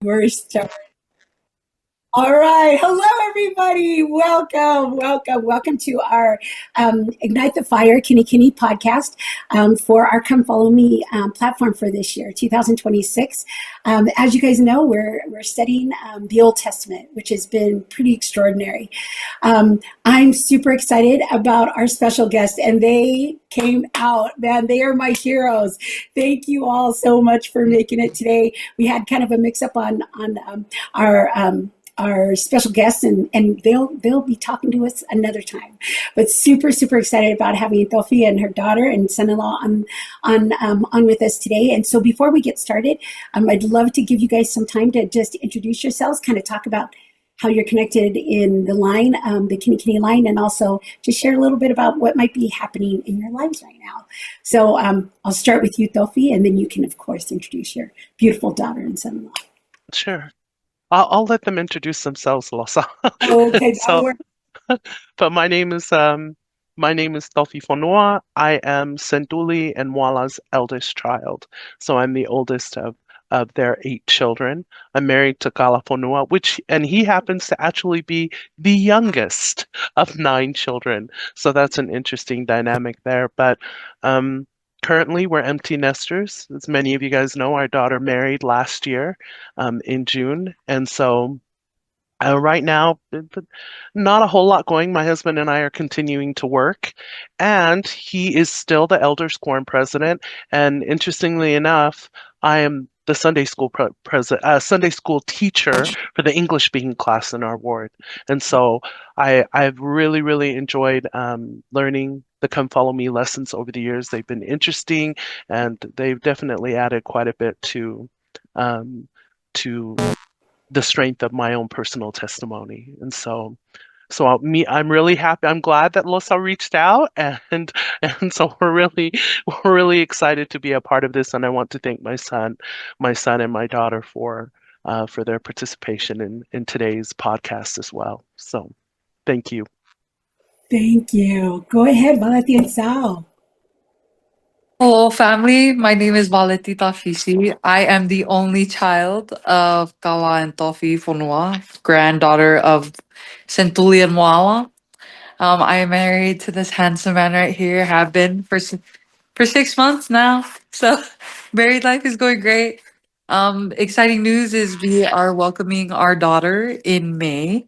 We're starting. All right. Hello, everybody. Welcome to our Ignite the Fire Kinney podcast for our Come Follow Me platform for this year, 2026. As you guys know, we're studying the Old Testament, which has been pretty extraordinary. I'm super excited about our special guest, and they came out. Man, they are my heroes. Thank you all so much for making it today. We had kind of a mix up on our special guests, and they'll be talking to us another time. But super excited about having Tofi and her daughter and son-in-law on with us today. And so before we get started, I'd love to give you guys some time to just introduce yourselves, kind of talk about how you're connected in the line, the Kinney line, and also just share a little bit about what might be happening in your lives right now. So I'll start with you, Tofi, and then you can, of course, introduce your beautiful daughter and son-in-law. Sure. I'll let them introduce themselves, Losa. Okay, So, but my name is Tofi Fonua. I am Senduli and Mwala's eldest child. So I'm the oldest of their 8 children. I'm married to Kala Fonua, and he happens to actually be the youngest of 9 children. So that's an interesting dynamic there. But currently, we're empty nesters. As many of you guys know, our daughter married last year in June. And so right now, not a whole lot going. My husband and I are continuing to work, and he is still the Elders Quorum president. And interestingly enough, I am the Sunday school Sunday school teacher for the English speaking class in our ward. And so I've really enjoyed learning the Come Follow Me lessons over the years. They've been interesting, and they've definitely added quite a bit to to the strength of my own personal testimony. And so I'm really happy. I'm glad that Losa reached out, and so we're really excited to be a part of this. And I want to thank my son and my daughter for their participation in today's podcast as well. So thank you. Thank you. Go ahead, Valeti and Sal. Hello, family. My name is Valeti Tafisi. I am the only child of Kawa and Tofi Fonua, granddaughter of Sentuli and Moala. I am married to this handsome man right here. Have been for 6 months now. So, married life is going great. Exciting news is we are welcoming our daughter in May.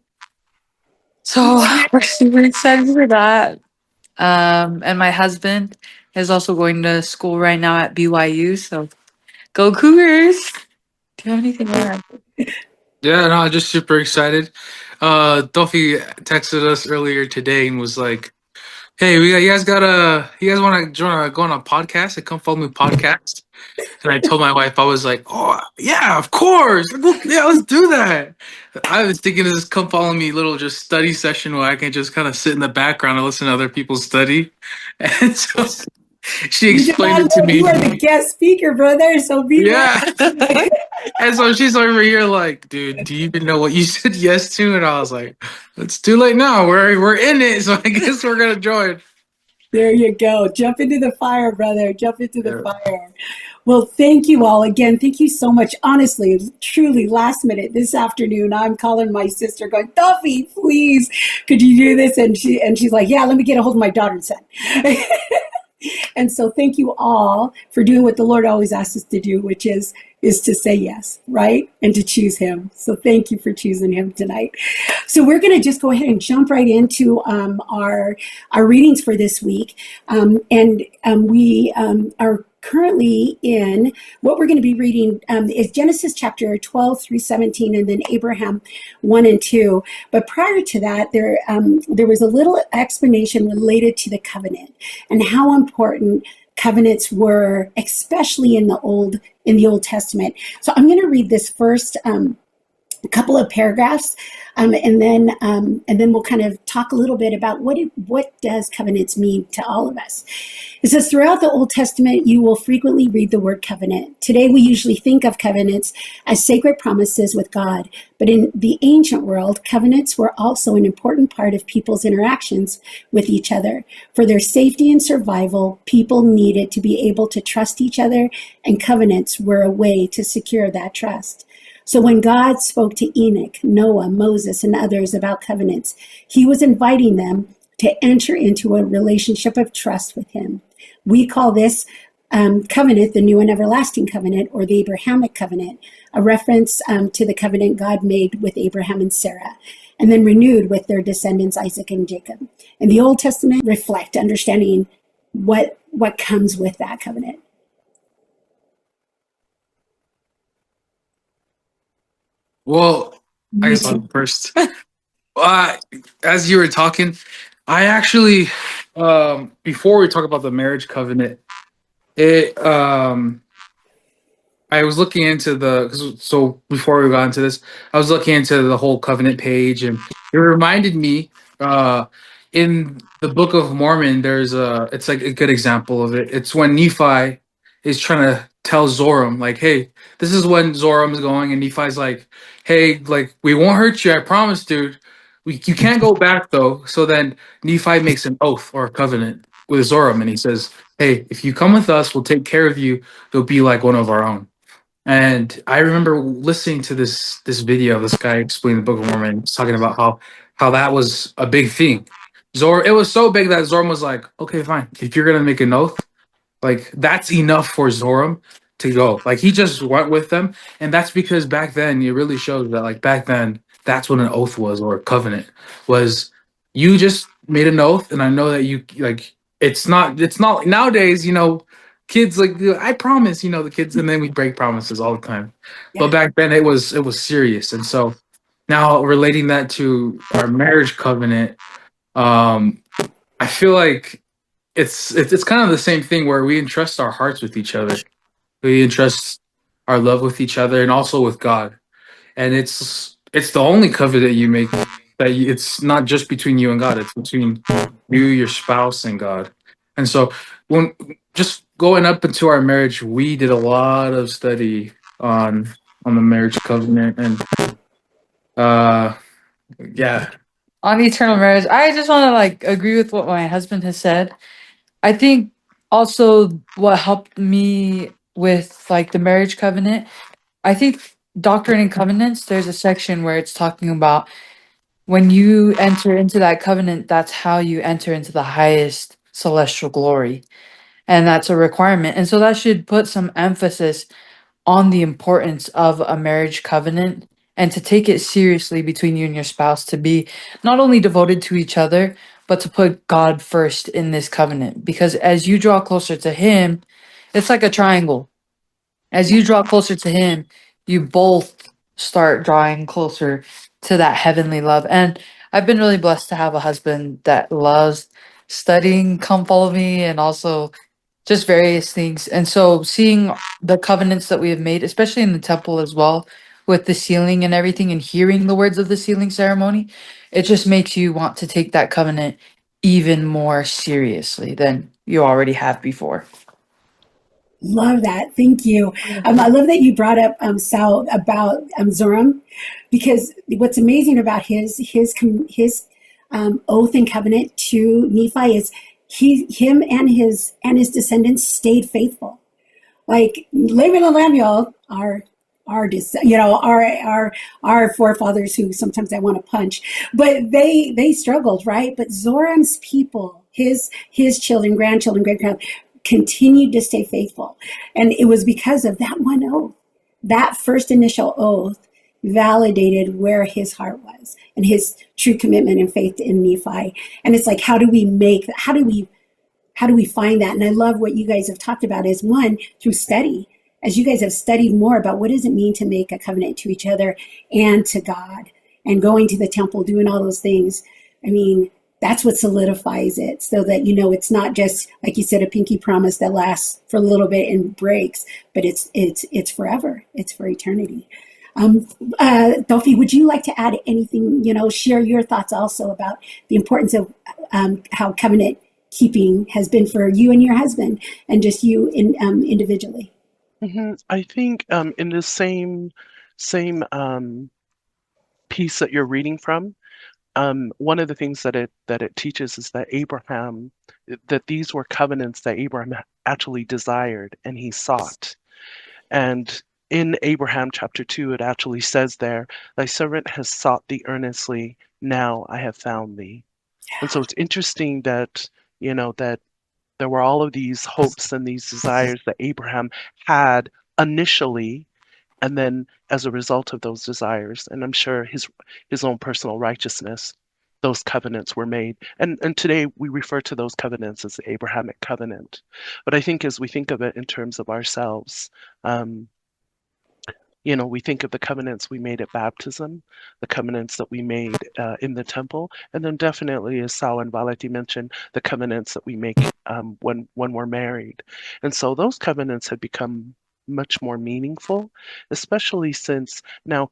So we're super excited for that. And my husband is also going to school right now at BYU. So go Cougars! Do you have anything to add? Yeah, no, just super excited. Tofi texted us earlier today and was like, "Hey, you guys want to go on a podcast? A Come Follow Me podcast?" And I told my wife, I was like, "Oh yeah, of course, yeah, let's do that." I was thinking of this Come Follow Me little just study session where I can just kind of sit in the background and listen to other people study, and so she explained it to me. You are the guest speaker, brother. So be Yeah. And so she's over here like, "Dude, do you even know what you said yes to?" And I was like, "It's too late now. We're in it, so I guess we're gonna join." There you go. Jump into the fire, brother. Jump into the fire. Well, thank you all again. Thank you so much. Honestly, truly, last minute this afternoon, I'm calling my sister, going, "Tofi, please, could you do this?" And she's like, "Yeah, let me get a hold of my daughter and son." And so thank you all for doing what the Lord always asks us to do, which is to say yes, right? And to choose him. So thank you for choosing him tonight. So we're going to just go ahead and jump right into our readings for this week. We are currently in what we're going to be reading is Genesis chapter 12 through 17, and then Abraham 1 and 2. But prior to that, there was a little explanation related to the covenant and how important covenants were, especially in the Old Testament. So I'm going to read this first couple of paragraphs, and then we'll kind of talk a little bit about what does covenants mean to all of us. It says, throughout the Old Testament, you will frequently read the word covenant. Today, we usually think of covenants as sacred promises with God, but in the ancient world, covenants were also an important part of people's interactions with each other. For their safety and survival, people needed to be able to trust each other, and covenants were a way to secure that trust. So when God spoke to Enoch, Noah, Moses, and others about covenants, he was inviting them to enter into a relationship of trust with him. We call this covenant the new and everlasting covenant, or the Abrahamic covenant, a reference to the covenant God made with Abraham and Sarah, and then renewed with their descendants Isaac and Jacob. And the Old Testament reflect understanding what comes with that covenant. Well, I You guess I'll too. go first. Uh, as you were talking, I actually, before we talk about the marriage covenant, it I was looking into so before we got into this, I was looking into the whole covenant page, and it reminded me, uh, in the Book of Mormon, it's like a good example of it. It's when Nephi is trying to tell Zoram, like, hey, this is when Zoram's going, and Nephi's like, hey, like, we won't hurt you, I promise, dude. You can't go back though. So then Nephi makes an oath or a covenant with Zoram, and he says, hey, if you come with us, we'll take care of you. You'll be like one of our own. And I remember listening to this video of this guy explaining the Book of Mormon, talking about how that was a big thing. It was so big that Zoram was like, okay, fine. If you're gonna make an oath, like that's enough for Zoram to go. Like he just went with them, and that's because back then it really shows that like back then that's what an oath was or a covenant was. You just made an oath, and I know that you like it's not nowadays. Kids like I promise. The kids, and then we break promises all the time. But Yeah. back then it was serious, and so now relating that to our marriage covenant, um, I feel like it's kind of the same thing where we entrust our hearts with each other. We entrust our love with each other and also with God. And it's the only covenant you make it's not just between you and God, it's between you, your spouse, and God. And so when just going up into our marriage, we did a lot of study on the marriage covenant and uh yeah. On eternal marriage, I just want to like agree with what my husband has said. I think also what helped me with like the marriage covenant, I think Doctrine and Covenants, there's a section where it's talking about when you enter into that covenant, that's how you enter into the highest celestial glory. And that's a requirement. And so that should put some emphasis on the importance of a marriage covenant and to take it seriously between you and your spouse, to be not only devoted to each other, but to put God first in this covenant. Because as you draw closer to Him, it's like a triangle. As you draw closer to Him, you both start drawing closer to that heavenly love. And I've been really blessed to have a husband that loves studying Come Follow Me and also just various things. And so seeing the covenants that we have made, especially in the temple as well, with the sealing and everything, and hearing the words of the sealing ceremony, it just makes you want to take that covenant even more seriously than you already have before. Love that. Thank you. I love that you brought up Sal about Zoram, because what's amazing about his oath and covenant to Nephi is him and his descendants stayed faithful. Like Laban and Lemuel are our forefathers who sometimes I want to punch, but they struggled, right? But Zoram's people, his children, grandchildren, great grandchildren, continued to stay faithful, and it was because of that one oath. That first initial oath validated where his heart was and his true commitment and faith in Nephi. And it's like, how do we find that? And I love what you guys have talked about is one, through study. As you guys have studied more about what does it mean to make a covenant to each other and to God, and going to the temple, doing all those things. I mean, that's what solidifies it, so that it's not just, like you said, a pinky promise that lasts for a little bit and breaks, but it's forever. It's for eternity. Tofi, would you like to add anything? Share your thoughts also about the importance of how covenant keeping has been for you and your husband, and just you individually. I think in the same piece that you're reading from, one of the things that it teaches is that these were covenants that Abraham actually desired and he sought. And in Abraham chapter 2, it actually says there, thy servant has sought thee earnestly, now I have found thee. And so it's interesting that, that there were all of these hopes and these desires that Abraham had initially, and then as a result of those desires, and I'm sure his own personal righteousness, those covenants were made. And today we refer to those covenants as the Abrahamic covenant. But I think as we think of it in terms of ourselves, um, we think of the covenants we made at baptism, the covenants that we made in the temple, and then definitely, as Sao and Valeti mentioned, the covenants that we make when we're married. And so those covenants have become much more meaningful, especially since now,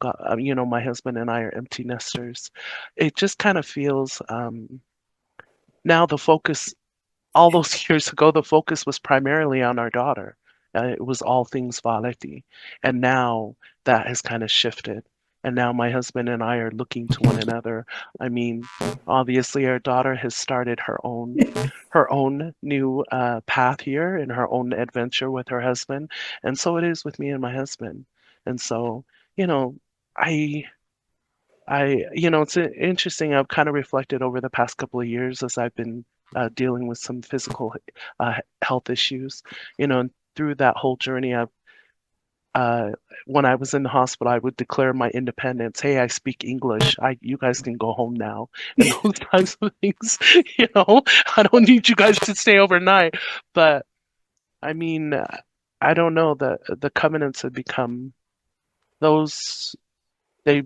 my husband and I are empty nesters. It just kind of feels now the focus all those years ago, the focus was primarily on our daughter. It was all things Valeti. And now that has kind of shifted. And now my husband and I are looking to one another. I mean, obviously our daughter has started her own new path here in her own adventure with her husband. And so it is with me and my husband. And so, you know, I it's interesting. I've kind of reflected over the past couple of years as I've been dealing with some physical health issues. And through that whole journey, uh, when I was in the hospital, I would declare my independence. Hey, I speak English. You guys can go home now, and those types of things. I don't need you guys to stay overnight. But I mean, I don't know. The covenants have become those. They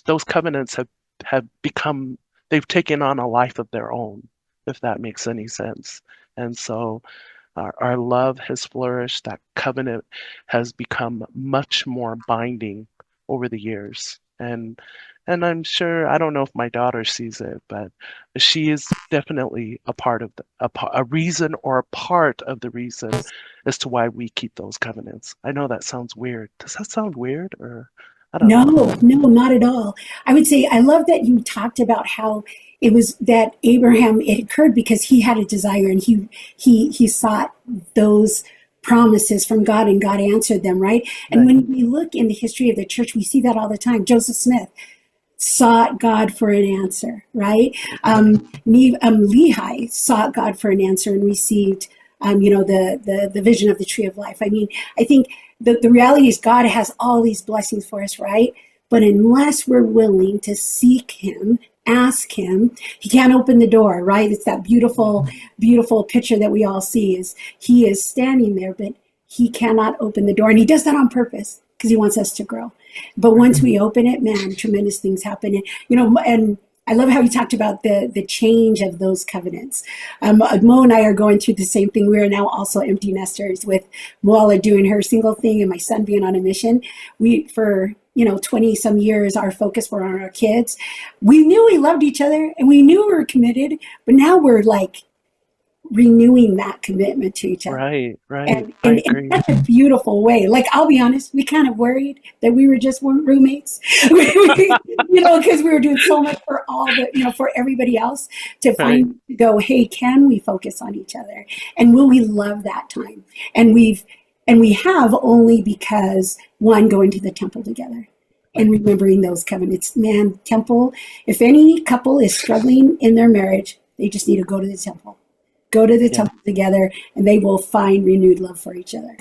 those covenants have become they've taken on a life of their own, if that makes any sense. And so our love has flourished. That covenant has become much more binding over the years. And I'm sure, I don't know if my daughter sees it, but she is definitely a part of a reason or a part of the reason as to why we keep those covenants. I know that sounds weird. Does that sound weird, or I don't No, know? no, not at all. I would say I love that you talked about how it was that Abraham, it occurred because he had a desire and he sought those promises from God and God answered them, right? And Right, when we look in the history of the church, we see that all the time. Joseph Smith sought God for an answer, right? right, Lehi sought God for an answer and received, the vision of the tree of life. I mean, I think the reality is God has all these blessings for us, right? But unless we're willing to seek Him, ask Him, He can't open the door, right? It's that beautiful, beautiful picture that we all see is He is standing there, but He cannot open the door. And He does that on purpose because He wants us to grow. But right. once we open it, man, tremendous things happen. And I love how you talked about the change of those covenants. Mo and I are going through the same thing. We are now also empty nesters with Moala doing her single thing and my son being on a mission. For 20 some years, our focus were on our kids. We knew we loved each other and we knew we were committed, but now we're like renewing that commitment to each other Right, right. and I in agree. such a beautiful way. Like, I'll be honest, we kind of worried that we were just roommates, because we were doing so much for for everybody else to Right, go, hey, can we focus on each other? And will we love that time? And we have only because one, going to the temple together and right. remembering those covenants. Man, temple, if any couple is struggling in their marriage, they just need to go to the temple, go to the Yeah, temple together, and they will find renewed love for each other.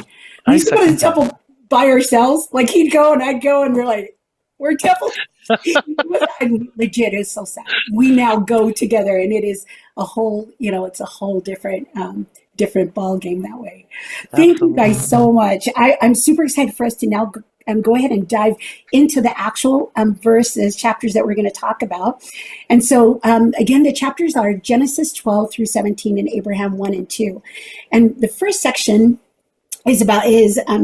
We I used to go to the second that. temple by ourselves. Like, he'd go and I'd go, and we're like, we're temple. And legit, it's so sad. We now go together, and it is it's a whole different ball game that way. Thank you Absolutely. guys so much. I'm super excited for us to now go ahead and dive into the actual verses, chapters that we're going to talk about. And so, again, the chapters are Genesis 12 through 17 and Abraham 1 and 2. And the first section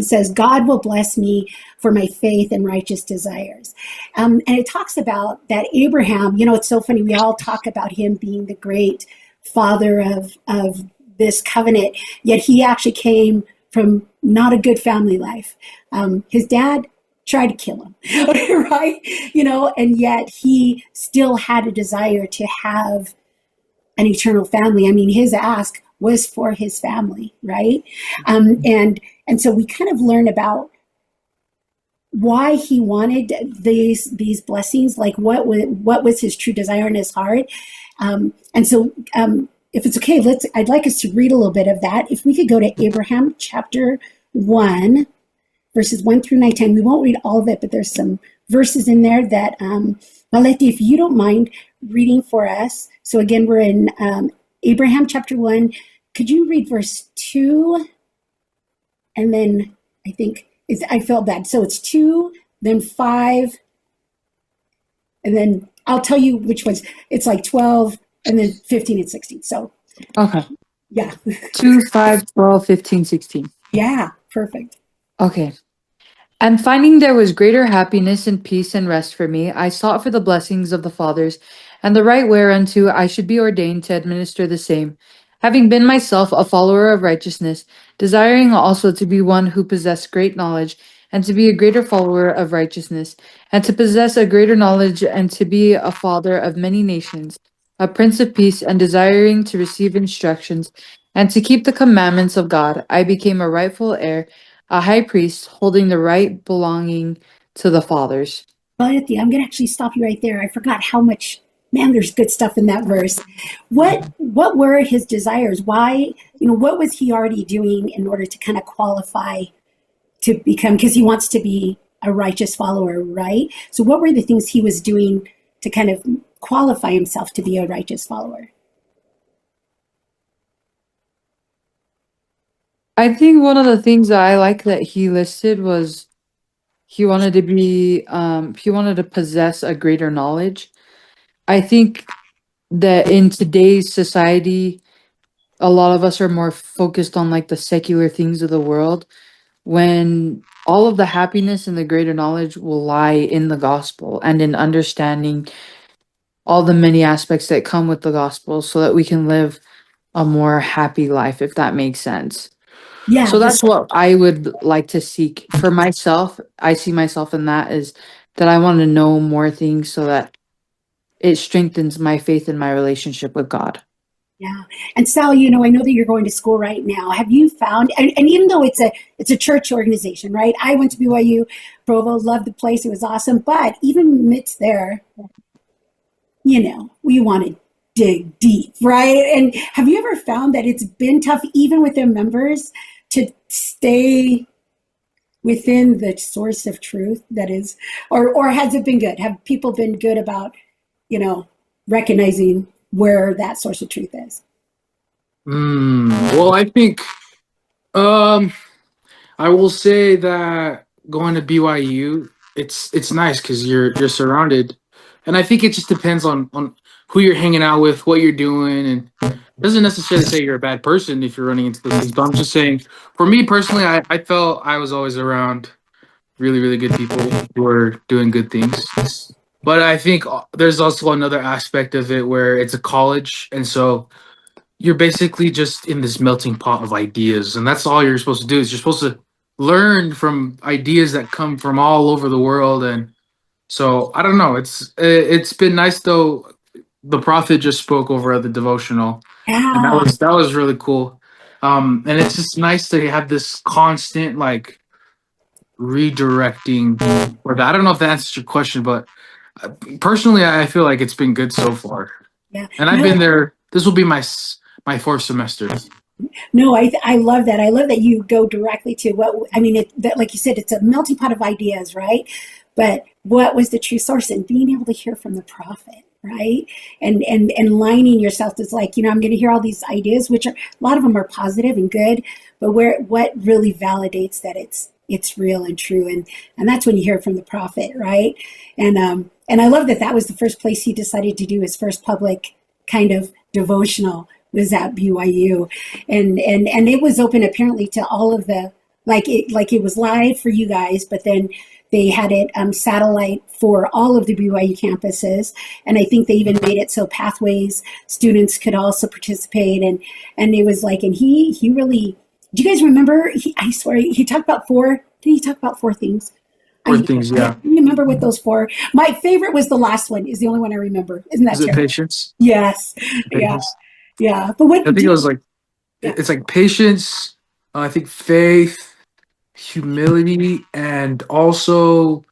says, God will bless me for my faith and righteous desires. And it talks about that Abraham, it's so funny. We all talk about him being the great father of this covenant, yet he actually came from not a good family life. His dad tried to kill him, right? And yet he still had a desire to have an eternal family. I mean, his ask was for his family, right? And so we kind of learn about why he wanted these blessings, like what was his true desire in his heart. And so, if it's okay, I'd like us to read a little bit of that. If we could go to Abraham chapter 1, verses 1 through 19. We won't read all of it, but there's some verses in there that, Valeti, if you don't mind reading for us. So again, we're in Abraham chapter 1. Could you read verse 2? And then I felt bad. So it's 2, then 5, and then I'll tell you which ones. It's like 12, and then 15 and 16. So, Okay. yeah. 2, 5, 12, 15, 16. Yeah, perfect. Okay. And finding there was greater happiness and peace and rest for me, I sought for the blessings of the fathers, and the right whereunto I should be ordained to administer the same, having been myself a follower of righteousness, desiring also to be one who possessed great knowledge, and to be a greater follower of righteousness, and to possess a greater knowledge, and to be a father of many nations, a prince of peace, and desiring to receive instructions, and to keep the commandments of God, I became a rightful heir, a high priest holding the right belonging to the fathers. Valeti, I'm going to actually stop you right there. I forgot how much, man, there's good stuff in that verse. What were his desires? Why, what was he already doing in order to kind of qualify to become, because he wants to be a righteous follower, right? So what were the things he was doing to kind of qualify himself to be a righteous follower? I think one of the things that I like that he listed was he wanted to possess a greater knowledge. I think that in today's society, a lot of us are more focused on like the secular things of the world, when all of the happiness and the greater knowledge will lie in the gospel and in understanding all the many aspects that come with the gospel so that we can live a more happy life, if that makes sense. Yeah, So that's what I would like to seek for myself. I see myself in that is that I want to know more things so that it strengthens my faith in my relationship with God. yeah. And Sal, I know that you're going to school right now. Have you found, and even though it's a church organization, right? I went to BYU, Provo, loved the place. It was awesome. But even amidst there, we want to dig deep, right? And have you ever found that it's been tough, even with their members, to stay within the source of truth that is, or has it been good? Have people been good about, recognizing where that source of truth is? Well, I think I will say that going to BYU, it's nice because you're surrounded, and I think it just depends on who you're hanging out with, what you're doing, and it doesn't necessarily say you're a bad person if you're running into those things. But I'm just saying, for me personally, I felt I was always around really really good people who are doing good things. But I think there's also another aspect of it where it's a college, and so you're basically just in this melting pot of ideas, and that's all you're supposed to do is you're supposed to learn from ideas that come from all over the world. And so I don't know, it's been nice though. The prophet just spoke over at the devotional, and that Yeah, was really cool. And it's just nice to have this constant like redirecting, or I don't know if that answers your question, but personally I feel like it's been good so far, yeah. and I've been there. This will be my fourth semester. No, I love that. I love that you go directly to what, I mean, that, like you said, it's a melting pot of ideas, right? But what was the true source, and being able to hear from the prophet, right? And lining yourself is like, I'm going to hear all these ideas, which are, a lot of them are positive and good, but what really validates that it's real and true, and that's when you hear from the prophet, right? And I love that that was the first place he decided to do his first public kind of devotional was at BYU, and it was open apparently to all of the, like it was live for you guys, but then they had it satellite for all of the BYU campuses, and I think they even made it so Pathways students could also participate, and it was like, and he really, do you guys remember? I swear he talked about four. Did he talk about four things? Four things, yeah. I remember what those four. My favorite was the last one. Is the only one I remember. Isn't that Is it terrible? patience? Yes. Yeah. Patience. Yeah. But I think it was like yeah. it's like patience. I think faith, humility, and also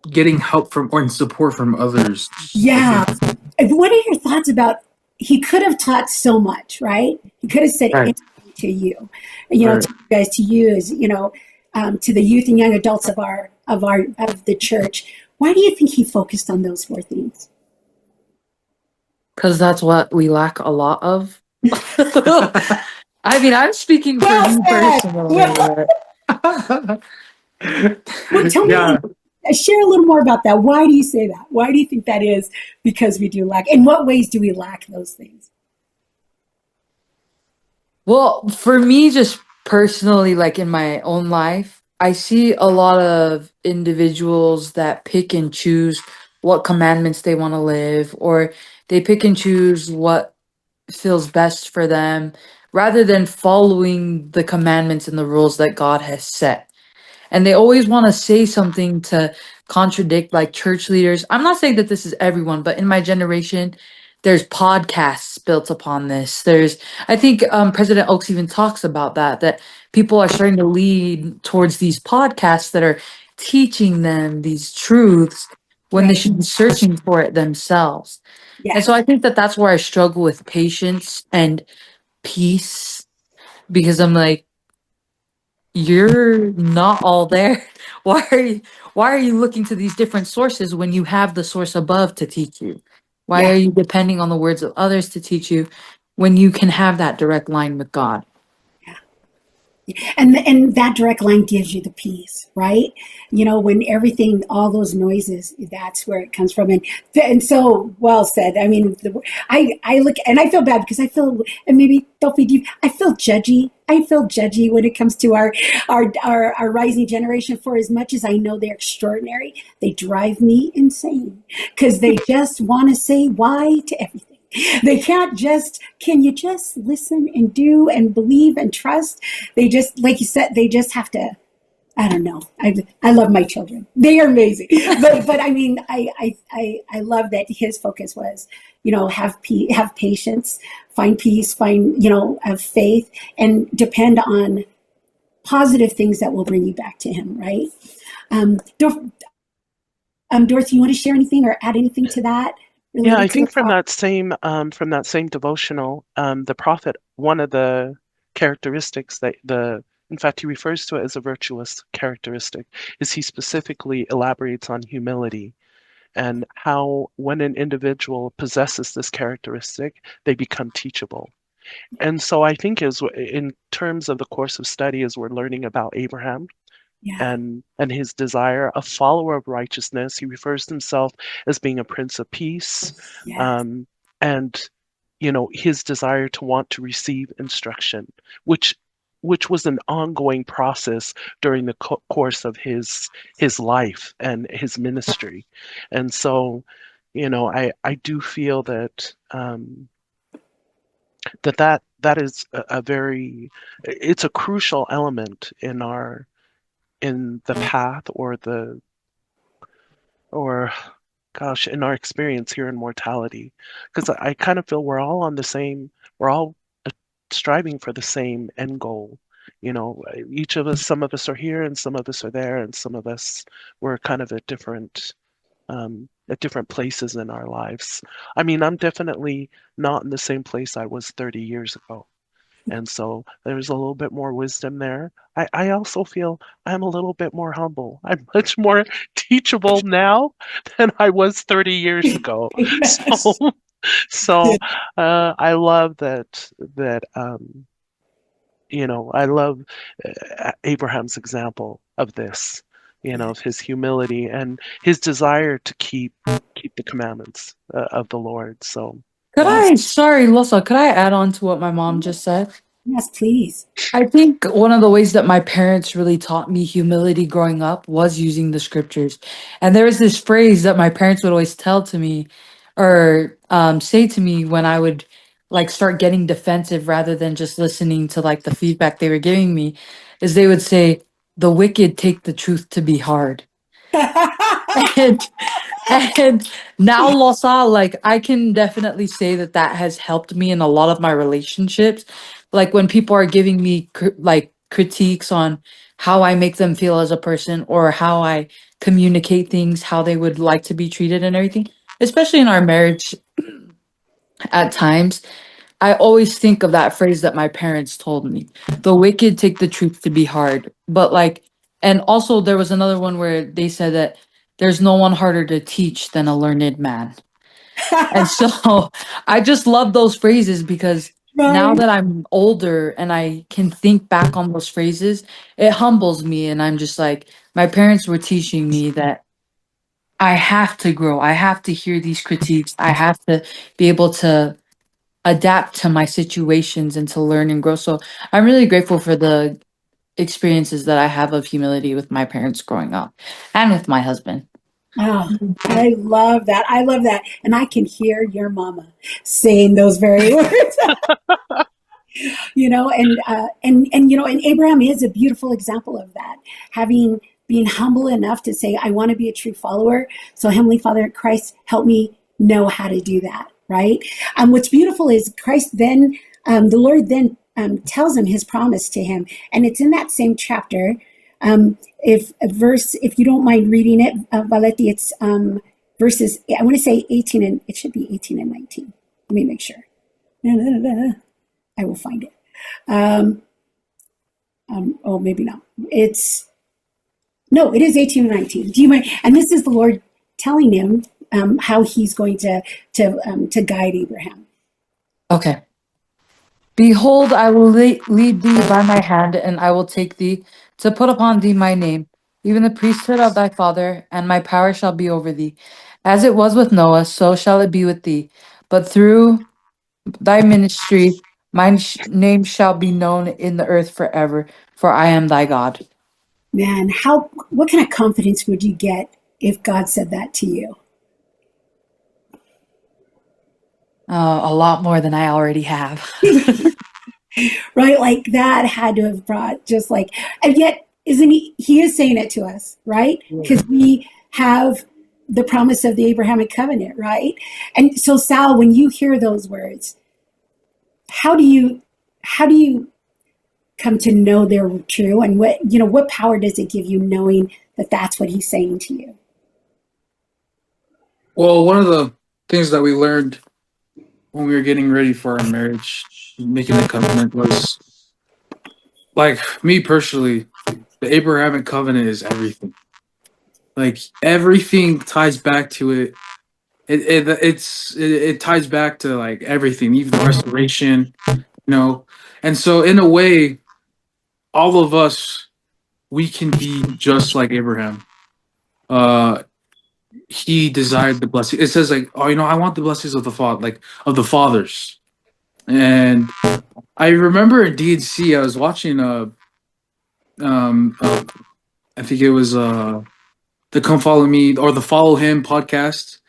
getting help from or support from others. I Yeah. think. What are your thoughts about he could have taught so much, right? He could have said Right. anything to you, Right. to you guys, to you as, to the youth and young adults of the church. Why do you think he focused on those four things? Because that's what we lack a lot of. I mean, I'm speaking for Well me said. personally, Well, but tell me, Yeah. share a little more about that. Why do you say that? Why do you think that is? Because we do lack. In what ways do we lack those things? well, for me, just personally, like in my own life, I see a lot of individuals that pick and choose what commandments they want to live, or they pick and choose what feels best for them rather than following the commandments and the rules that God has set. And they always want to say something to contradict like church leaders. I'm not saying that this is everyone, but in my generation, there's podcasts built upon this. There's, I think President Oaks even talks about that people are starting to lead towards these podcasts that are teaching them these truths when they Right. should be searching for it themselves. And so Yes. I think that that's where I struggle with patience and peace, because I'm like, you're not all there. Why are you why are you looking to these different sources when you have the source above to teach you? Why Yeah. are you depending on the words of others to teach you when you can have that direct line with God? And that direct line gives you the peace, right? When everything, all those noises, that's where it comes from. And so well said. I mean, I look and I feel bad because I feel, and maybe Tofi, I feel judgy. I feel judgy when it comes to our rising generation. For as much as I know they're extraordinary, they drive me insane because they just want to say why to everything. They can't just, can you just listen and do and believe and trust? They just, like you said, they just have to, I don't know. I love my children. They are amazing. But I mean, I love that his focus was, have patience, find peace, have faith, and depend on positive things that will bring you back to him, right? Dorothy, you want to share anything or add anything to that Yeah, I related to the think prophet? from that same devotional, the prophet, one of the characteristics in fact, he refers to it as a virtuous characteristic, is he specifically elaborates on humility and how when an individual possesses this characteristic, they become teachable. And so I think in terms of the course of study, as we're learning about Abraham, Yeah. and his desire, a follower of righteousness. He refers to himself as being a prince of peace, Yes. um, and his desire to want to receive instruction, which which was an ongoing process during the course of his life and his ministry. And so, I do feel that that is a very it's a crucial element in the path or gosh, in our experience here in mortality, because I kind of feel we're all uh, striving for the same end goal. Each of us, some of us are here and some of us are there, and some of us we're kind of at different places in our lives. I mean, I'm definitely not in the same place I was 30 years ago. And so there's a little bit more wisdom there. I also feel I'm a little bit more humble. I'm much more teachable now than I was 30 years ago. So Yes. so I love I love Abraham's example of this, Yeah. of his humility and his desire to keep the commandments of the Lord. So Could yeah. Yes. I, sorry, Losa, could I add on to what my mom just said? Yes, please. I think one of the ways that my parents really taught me humility growing up was using the scriptures. And there was this phrase that my parents would always tell to me or say to me when I would like start getting defensive rather than just listening to like the feedback they were giving me, is they would say, the wicked take the truth to be hard. And and now Losa, like I can definitely say that that has helped me in a lot of my relationships. Like when people are giving me like critiques on how I make them feel as a person, or how I communicate things, how they would like to be treated and everything. Especially in our marriage, at times, I always think of that phrase that my parents told me. The wicked take the truth to be hard. But like, and also there was another one where they said that there's no one harder to teach than a learned man. And so I just love those phrases because now Right. that I'm older and I can think back on those phrases, it humbles me. And I'm just like, my parents were teaching me that I have to grow. I have to hear these critiques. I have to be able to adapt to my situations and to learn and grow. So I'm really grateful for the experiences that I have of humility with my parents growing up and with my husband. Oh, I love that. I love that. And I can hear your mama saying those very words. And Abraham is a beautiful example of that, having being humble enough to say, I want to be a true follower. So Heavenly Father, Christ, help me know how to do that. Right. What's beautiful is Christ then, the Lord then tells him his promise to him, and it's in that same chapter. If you don't mind reading it, Valeti, it's verses, I want to say 18, and it should be 18 and 19. Let me make sure. I will find it. Oh, maybe not. It is 18 and 19. Do you mind? And this is the Lord telling him how he's going to guide Abraham. Okay. Behold, I will lead thee by my hand, and I will take thee to put upon thee my name, even the priesthood of thy father, and my power shall be over thee. As it was with Noah, so shall it be with thee. But through thy ministry, my name shall be known in the earth forever, for I am thy God. Man, what kind of confidence would you get if God said that to you? A lot more than I already have. Right? Like that had to have brought just like, and yet, isn't he is saying it to us, right? Because we have the promise of the Abrahamic covenant, right? And so, Sal, when you hear those words, how do you come to know they're true, and what power does it give you knowing that that's what he's saying to you? Well, one of the things that we learned when we were getting ready for our marriage, making the covenant, was like me personally, the Abrahamic covenant is everything. Like everything ties back to it. It ties back to like everything, even the restoration, And so in a way, all of us, we can be just like Abraham. Uh, he desired the blessing. It says like, oh, I want the blessings of the father, like of the fathers. And I remember in DNC, I was watching I think it was the Come Follow Me or the Follow Him podcast,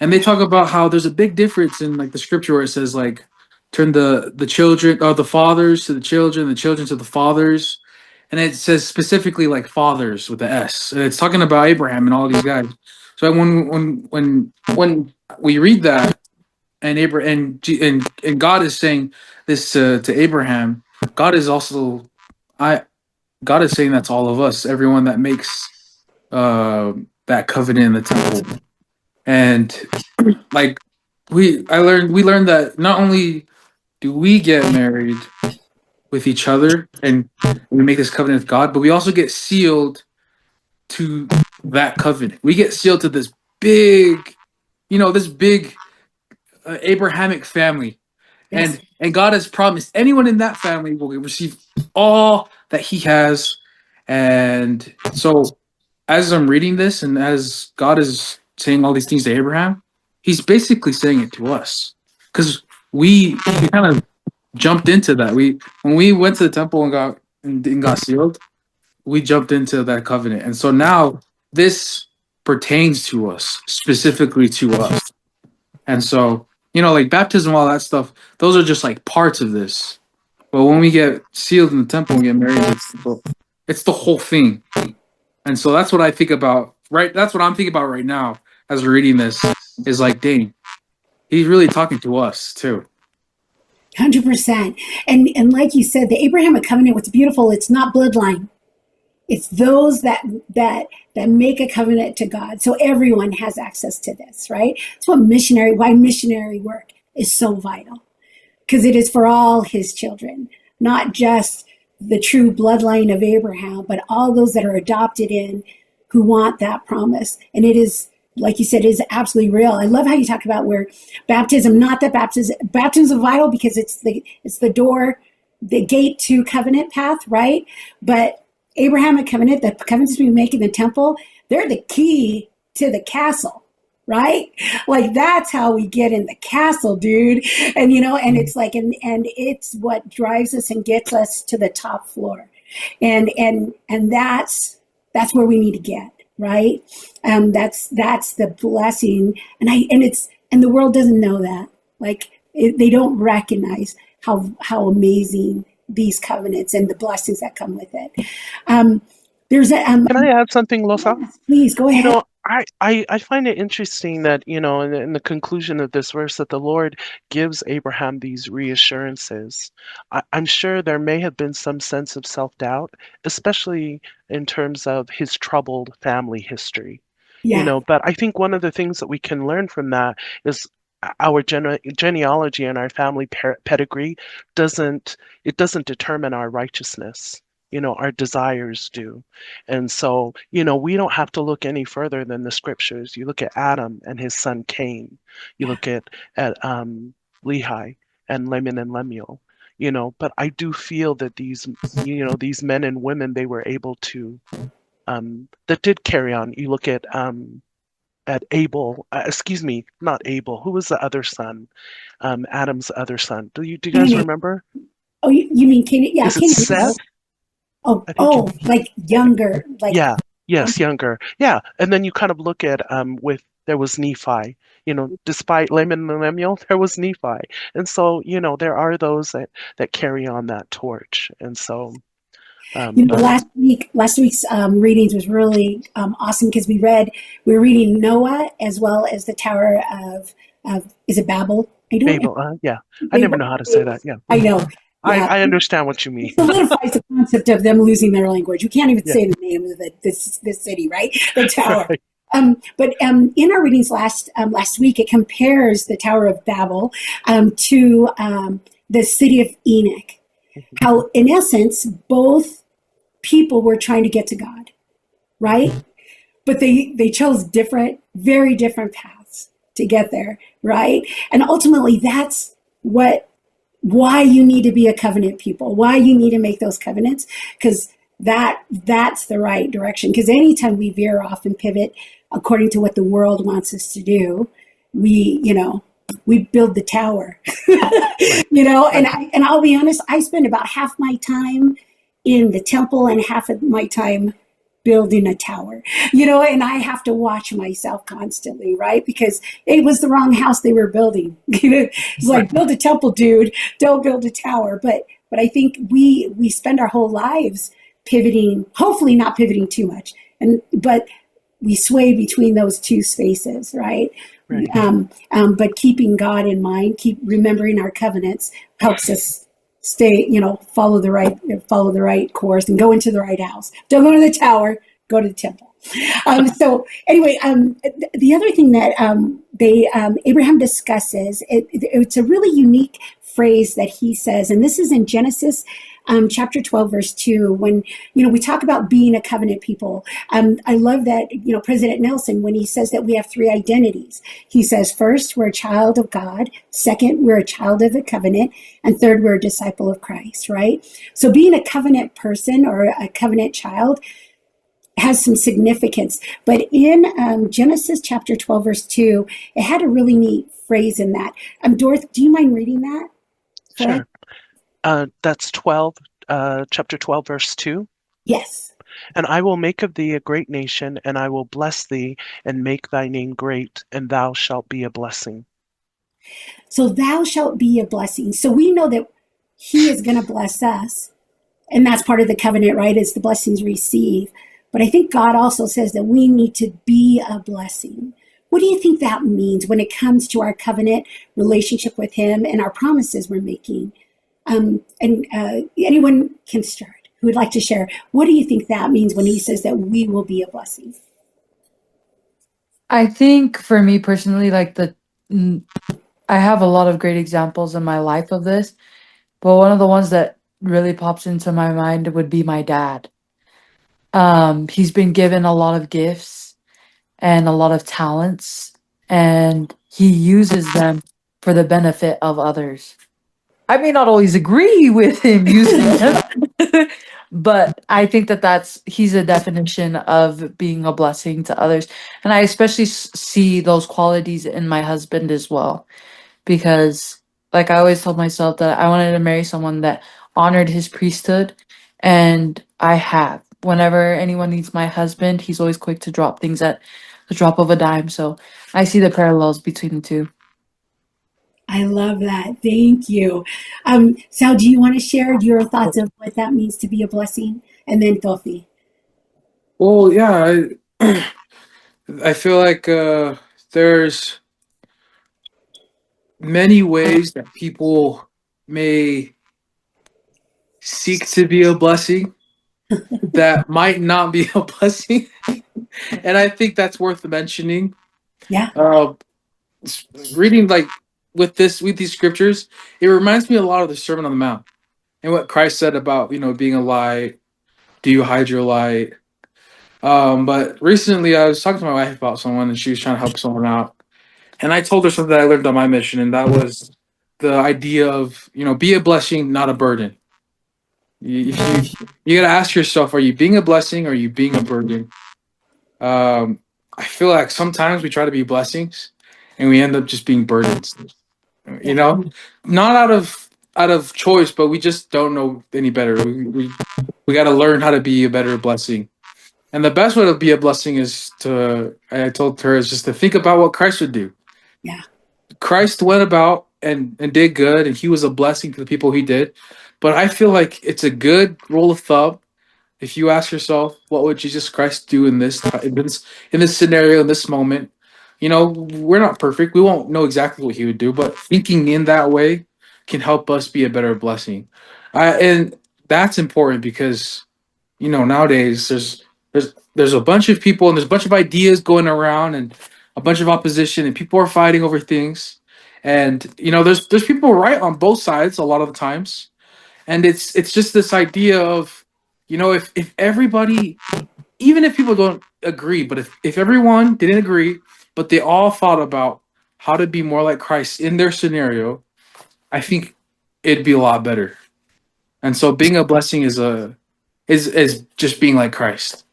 and they talk about how there's a big difference in like the scripture where it says like turn the children or the fathers to the children to the fathers, and it says specifically like fathers with the S, and it's talking about Abraham and all these guys. So when we read that and and God is saying this to Abraham, God is also I God is saying that to all of us, everyone that makes that covenant in the temple. And like we learned that not only do we get married with each other and we make this covenant with God, but we also get sealed to that covenant. We get sealed to this big, this big Abrahamic family. Yes. And God has promised anyone in that family will receive all that he has. And so as I'm reading this and as God is saying all these things to Abraham, he's basically saying it to us. Because we kind of jumped into that. When we went to the temple and got sealed, we jumped into that covenant. And so now this pertains to us, specifically to us. And so, like baptism, all that stuff, those are just like parts of this. But when we get sealed in the temple and get married, it's the whole thing. And so that's what I think about, right? That's what I'm thinking about right now as we're reading this is like, dang, he's really talking to us too. 100%. And like you said, the Abrahamic covenant, what's beautiful, it's not bloodline. It's those that make a covenant to God. So everyone has access to this, right? That's why missionary work is so vital, because it is for all his children, not just the true bloodline of Abraham, but all those that are adopted in who want that promise. And it is, like you said, is absolutely real. I love how you talk about where baptism, not that baptism is vital because it's the door, the gate to covenant path, right? But Abrahamic covenant, the covenants we make in the temple, they're the key to the castle, right? Like that's how we get in the castle, dude. And and it's like, and it's what drives us and gets us to the top floor. And that's where we need to get, right? That's the blessing. And the world doesn't know that. Like they don't recognize how amazing these covenants and the blessings that come with it. There's a Can I add something, Losa? yes, please go ahead. I find it interesting that, in the conclusion of this verse, that the Lord gives Abraham these reassurances. I'm sure there may have been some sense of self-doubt, especially in terms of his troubled family history. Yeah, But I think one of the things that we can learn from that is our genealogy and our family pedigree doesn't determine our righteousness. Our desires do. And so, we don't have to look any further than the scriptures. You look at Adam and his son Cain. You look at Lehi and Laman and Lemuel. But I do feel that these men and women, they were able to that did carry on. You look at Abel, excuse me, not Abel. Who was the other son? Adam's other son. Do you guys Canaan. remember? Oh, you mean Canaan? Yeah, Is it Canaan. Seth? I think Like younger, like yeah, yes, younger. Yeah, and then you kind of look at with there was Nephi. Despite Laman and Lemuel, there was Nephi, and so there are those that carry on that torch, and so but last week's readings was really awesome because we were reading Noah as well as the Tower of is it Babel? I don't know. Babel, yeah, I never know how to say that. Yeah, I know. Yeah, I understand what you mean. it solidifies the concept of them losing their language. You can't even say the name of this city, right? The tower. Right. But in our readings last week, it compares the Tower of Babel to the city of Enoch. How, in essence, both people were trying to get to God, right? But they chose very different paths to get there, right? And ultimately, that's why you need to be a covenant people, why you need to make those covenants, because that's the right direction. Because anytime we veer off and pivot according to what the world wants us to do, we build the tower, and I'll be honest, I spend about half my time in the temple and half of my time building a tower, and I have to watch myself constantly, right? Because it was the wrong house they were building. It's like, build a temple, dude, don't build a tower. But I think we spend our whole lives pivoting, hopefully not pivoting too much, but we sway between those two spaces, right? Right. But keeping God in mind, keep remembering our covenants helps us stay, follow the right course and go into the right house. Don't go to the tower, go to the temple. So anyway, the other thing that Abraham discusses, it's a really unique phrase that he says, and this is in Genesis chapter 12, verse 2, when, we talk about being a covenant people. I love that, President Nelson, when he says that we have three identities, he says, first, we're a child of God. Second, we're a child of the covenant. And third, we're a disciple of Christ, right? So being a covenant person or a covenant child has some significance. But in Genesis chapter 12, verse 2, it had a really neat phrase in that. Dorothy, do you mind reading that? Sure. That's chapter 12, verse 2. Yes. And I will make of thee a great nation, and I will bless thee, and make thy name great, and thou shalt be a blessing. So thou shalt be a blessing. So we know that he is going to bless us. And that's part of the covenant, right? Is the blessings receive. But I think God also says that we need to be a blessing. What do you think that means when it comes to our covenant relationship with him and our promises we're making? And anyone can start. who would like to share? What do you think that means when he says that we will be a blessing? I think for me personally, like I have a lot of great examples in my life of this, but one of the ones that really pops into my mind would be my dad. He's been given a lot of gifts and a lot of talents, and he uses them for the benefit of others. I may not always agree with him using them, but I think that he's a definition of being a blessing to others. And I especially see those qualities in my husband as well, because like I always told myself that I wanted to marry someone that honored his priesthood, and I have. Whenever anyone needs my husband, he's always quick to drop things at the drop of a dime. So I see the parallels between the two. I love that. Thank you. Sal, do you want to share your thoughts of what that means to be a blessing? And then Tofi. Well, yeah, I feel like there's many ways that people may seek to be a blessing that might not be a blessing, and I think that's worth mentioning. Yeah, Uh, Reading like with these scriptures, it reminds me a lot of the Sermon on the Mount and what Christ said about being a light. Do you hide your light? But recently, I was talking to my wife about someone, and she was trying to help someone out, and I told her something that I learned on my mission, and that was the idea of be a blessing, not a burden. You got to ask yourself: are you being a blessing, or are you being a burden? Um, I feel like sometimes we try to be blessings, and we end up just being burdens. You yeah, know, not out of choice, but we just don't know any better. We got to learn how to be a better blessing. And the best way to be a blessing is I told her, is just to think about what Christ would do. yeah, Christ went about and did good, and he was a blessing to the people he did. But I feel like it's a good rule of thumb. If you ask yourself, what would Jesus Christ do in this scenario, in this moment? We're not perfect. We won't know exactly what he would do, but thinking in that way can help us be a better blessing. And that's important because nowadays there's a bunch of people, and there's a bunch of ideas going around, and a bunch of opposition, and people are fighting over things. And there's people right on both sides a lot of the times, and it's just this idea of if everybody, even if people don't agree, but if everyone didn't agree, but they all thought about how to be more like Christ in their scenario, I think it'd be a lot better. And so being a blessing is just being like Christ.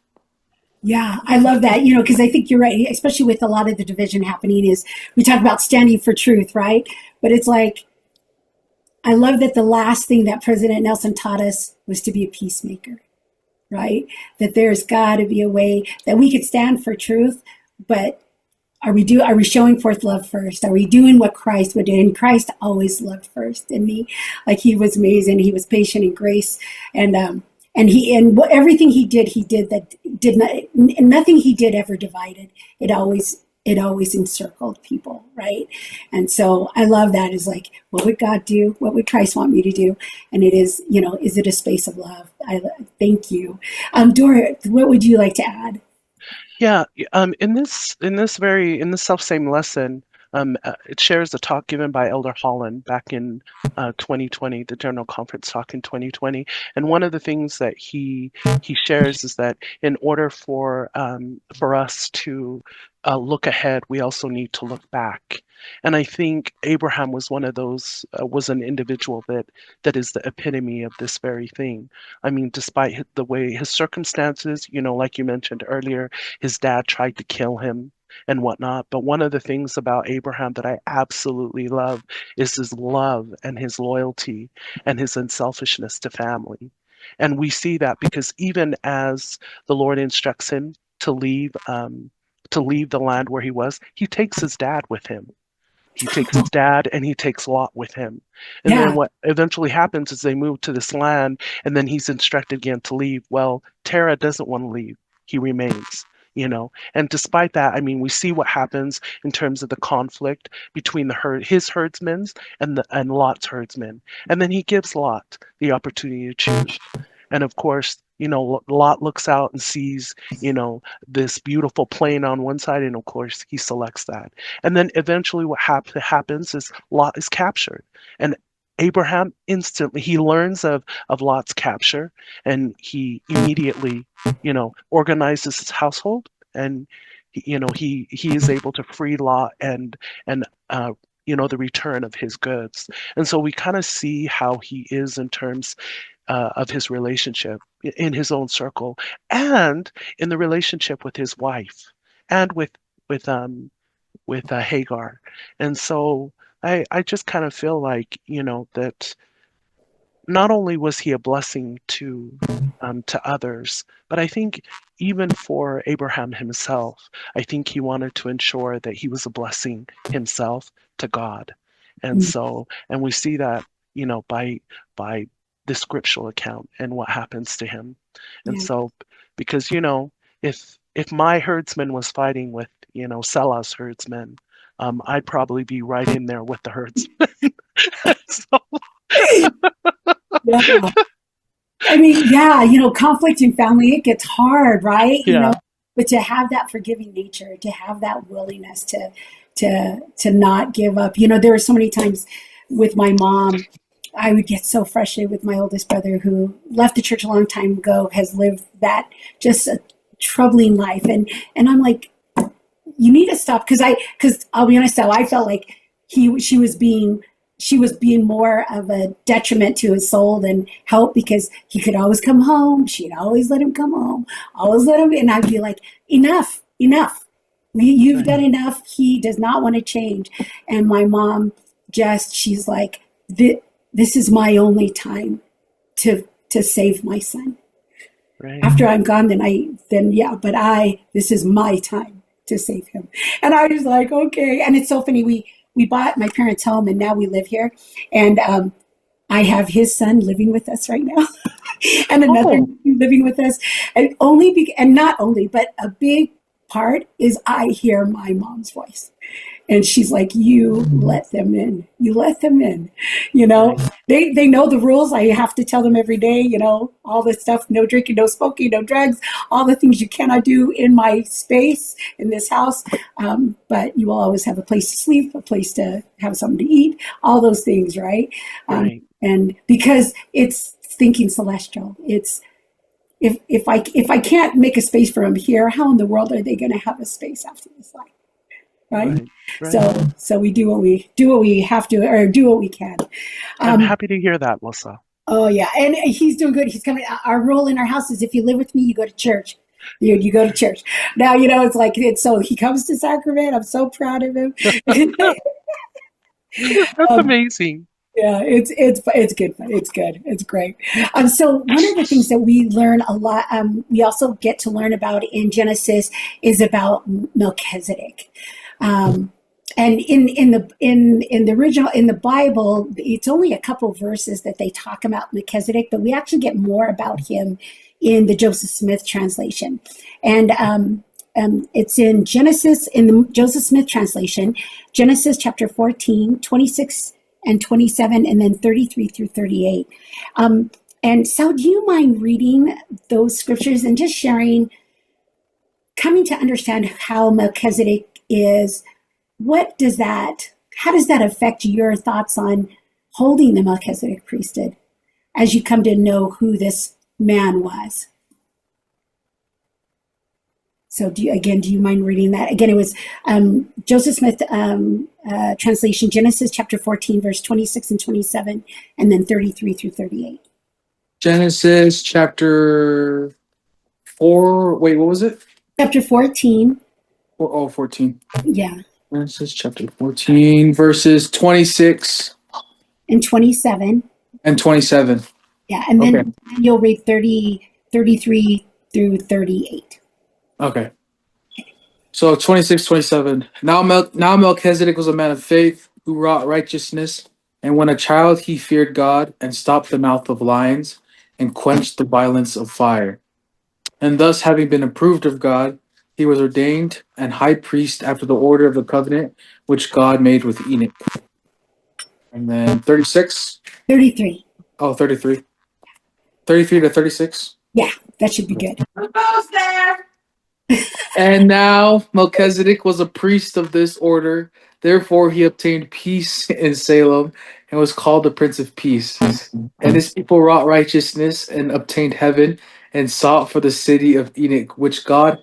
yeah. I love that, because I think you're right, especially with a lot of the division happening is we talk about standing for truth, right? But it's like, I love that the last thing that President Nelson taught us was to be a peacemaker, right? That there's got to be a way that we could stand for truth, but are we showing forth love first? Are we doing what Christ would do? And Christ always loved first, didn't he? Like he was amazing. He was patient and grace, and everything he did that did not, and nothing he did ever divided. It always encircled people, right? And so I love that. Is like, what would God do? What would Christ want me to do? And it is, is it a space of love? Thank you, Dora. What would you like to add? Yeah, in this self same lesson, it shares a talk given by Elder Holland back in 2020, the General Conference talk in 2020, and one of the things that he shares is that in order for us to look ahead, we also need to look back. And I think Abraham was one of those, was an individual that is the epitome of this very thing. I mean, despite the way his circumstances, like you mentioned earlier, his dad tried to kill him and whatnot. But one of the things about Abraham that I absolutely love is his love and his loyalty and his unselfishness to family. And we see that because even as the Lord instructs him to leave the land where he was, he takes his dad with him. He takes his dad and he takes Lot with him. And then Yeah, what eventually happens is they move to this land and then he's instructed again to leave. Well, Terah doesn't want to leave. He remains. And despite that, I mean, we see what happens in terms of the conflict between his herdsmen and Lot's herdsmen. And then he gives Lot the opportunity to choose. And of course, Lot looks out and sees, this beautiful plain on one side, and of course he selects that. And then eventually what happens is Lot is captured. And Abraham instantly, he learns of Lot's capture, and he immediately, organizes his household, and he is able to free Lot, and the return of his goods. And so we kind of see how he is in terms of his relationship in his own circle, and in the relationship with his wife, and with Hagar. And so I just kind of feel like, that not only was he a blessing to others, but I think even for Abraham himself, I think he wanted to ensure that he was a blessing himself to God. And Mm, so, and we see that, by the scriptural account and what happens to him. And yeah. so, because, if my herdsman was fighting with, Selah's herdsmen, I'd probably be right in there with the herdsman. So, Yeah. I mean, yeah, conflict in family, it gets hard, right? yeah, But to have that forgiving nature, to have that willingness to not give up. There were so many times with my mom, I would get so frustrated with my oldest brother who left the church a long time ago, has lived that just a troubling life. And I'm like, you need to stop, because I'll be honest, though, I felt like he she was being more of a detriment to his soul than help, because he could always come home. She'd always let him come home, always let him, and I'd be like, enough. You've right, done enough. He does not want to change. And my mom she's like, this is my only time to save my son. right, After I'm gone, then yeah, but this is my time to save him. And I was like, okay. And it's so funny. We bought my parents' home, and now we live here. And I have his son living with us right now, and another oh, nephew living with us. And not only, but a big part is I hear my mom's voice. And she's like, you let them in. You let them in. You know, right, they know the rules. I have to tell them every day, all this stuff, no drinking, no smoking, no drugs, all the things you cannot do in my space, in this house. But you will always have a place to sleep, a place to have something to eat, all those things, right? right, And because it's thinking celestial, it's, if I can't make a space for them here, how in the world are they going to have a space after this life? Right. right, right. So we do what we have to, or do what we can. I'm Um, happy to hear that, Lissa. oh yeah, and he's doing good. He's coming. Our rule in our house is if you live with me, you go to church. You go to church. Now it's so he comes to Sacrament. I'm so proud of him. That's um, amazing. yeah, it's good. It's good. It's great. So one of the things that we learn a lot, we also get to learn about in Genesis is about Melchizedek. Um, and in the original, in the Bible, it's only a couple verses that they talk about Melchizedek, but we actually get more about him in the Joseph Smith translation. And it's in Genesis, in the Joseph Smith translation, Genesis chapter 14, 26 and 27, and then 33 through 38. And so, do you mind reading those scriptures and just sharing, coming to understand how Melchizedek is? How does that affect your thoughts on holding the Melchizedek priesthood as you come to know who this man was? So do you mind reading that? Again, it was Joseph Smith translation, Genesis chapter 14, verse 26 and 27, and then 33 through 38. Genesis chapter 4. Wait, what was it? Chapter 14, 14. yeah, Genesis chapter 14, verses 26 and 27. and 27. Yeah, and Okay. then you'll read 33 through 38. Okay. So 26, 27. Now Melchizedek was a man of faith who wrought righteousness, and when a child he feared God and stopped the mouth of lions and quenched the violence of fire. And thus, having been approved of God, he was ordained an high priest after the order of the covenant which God made with Enoch. And then 36. 33. Oh, 33. 33 to 36. Yeah, that should be good. And now Melchizedek was a priest of this order. Therefore, he obtained peace in Salem and was called the Prince of Peace. And his people wrought righteousness and obtained heaven and sought for the city of Enoch, which God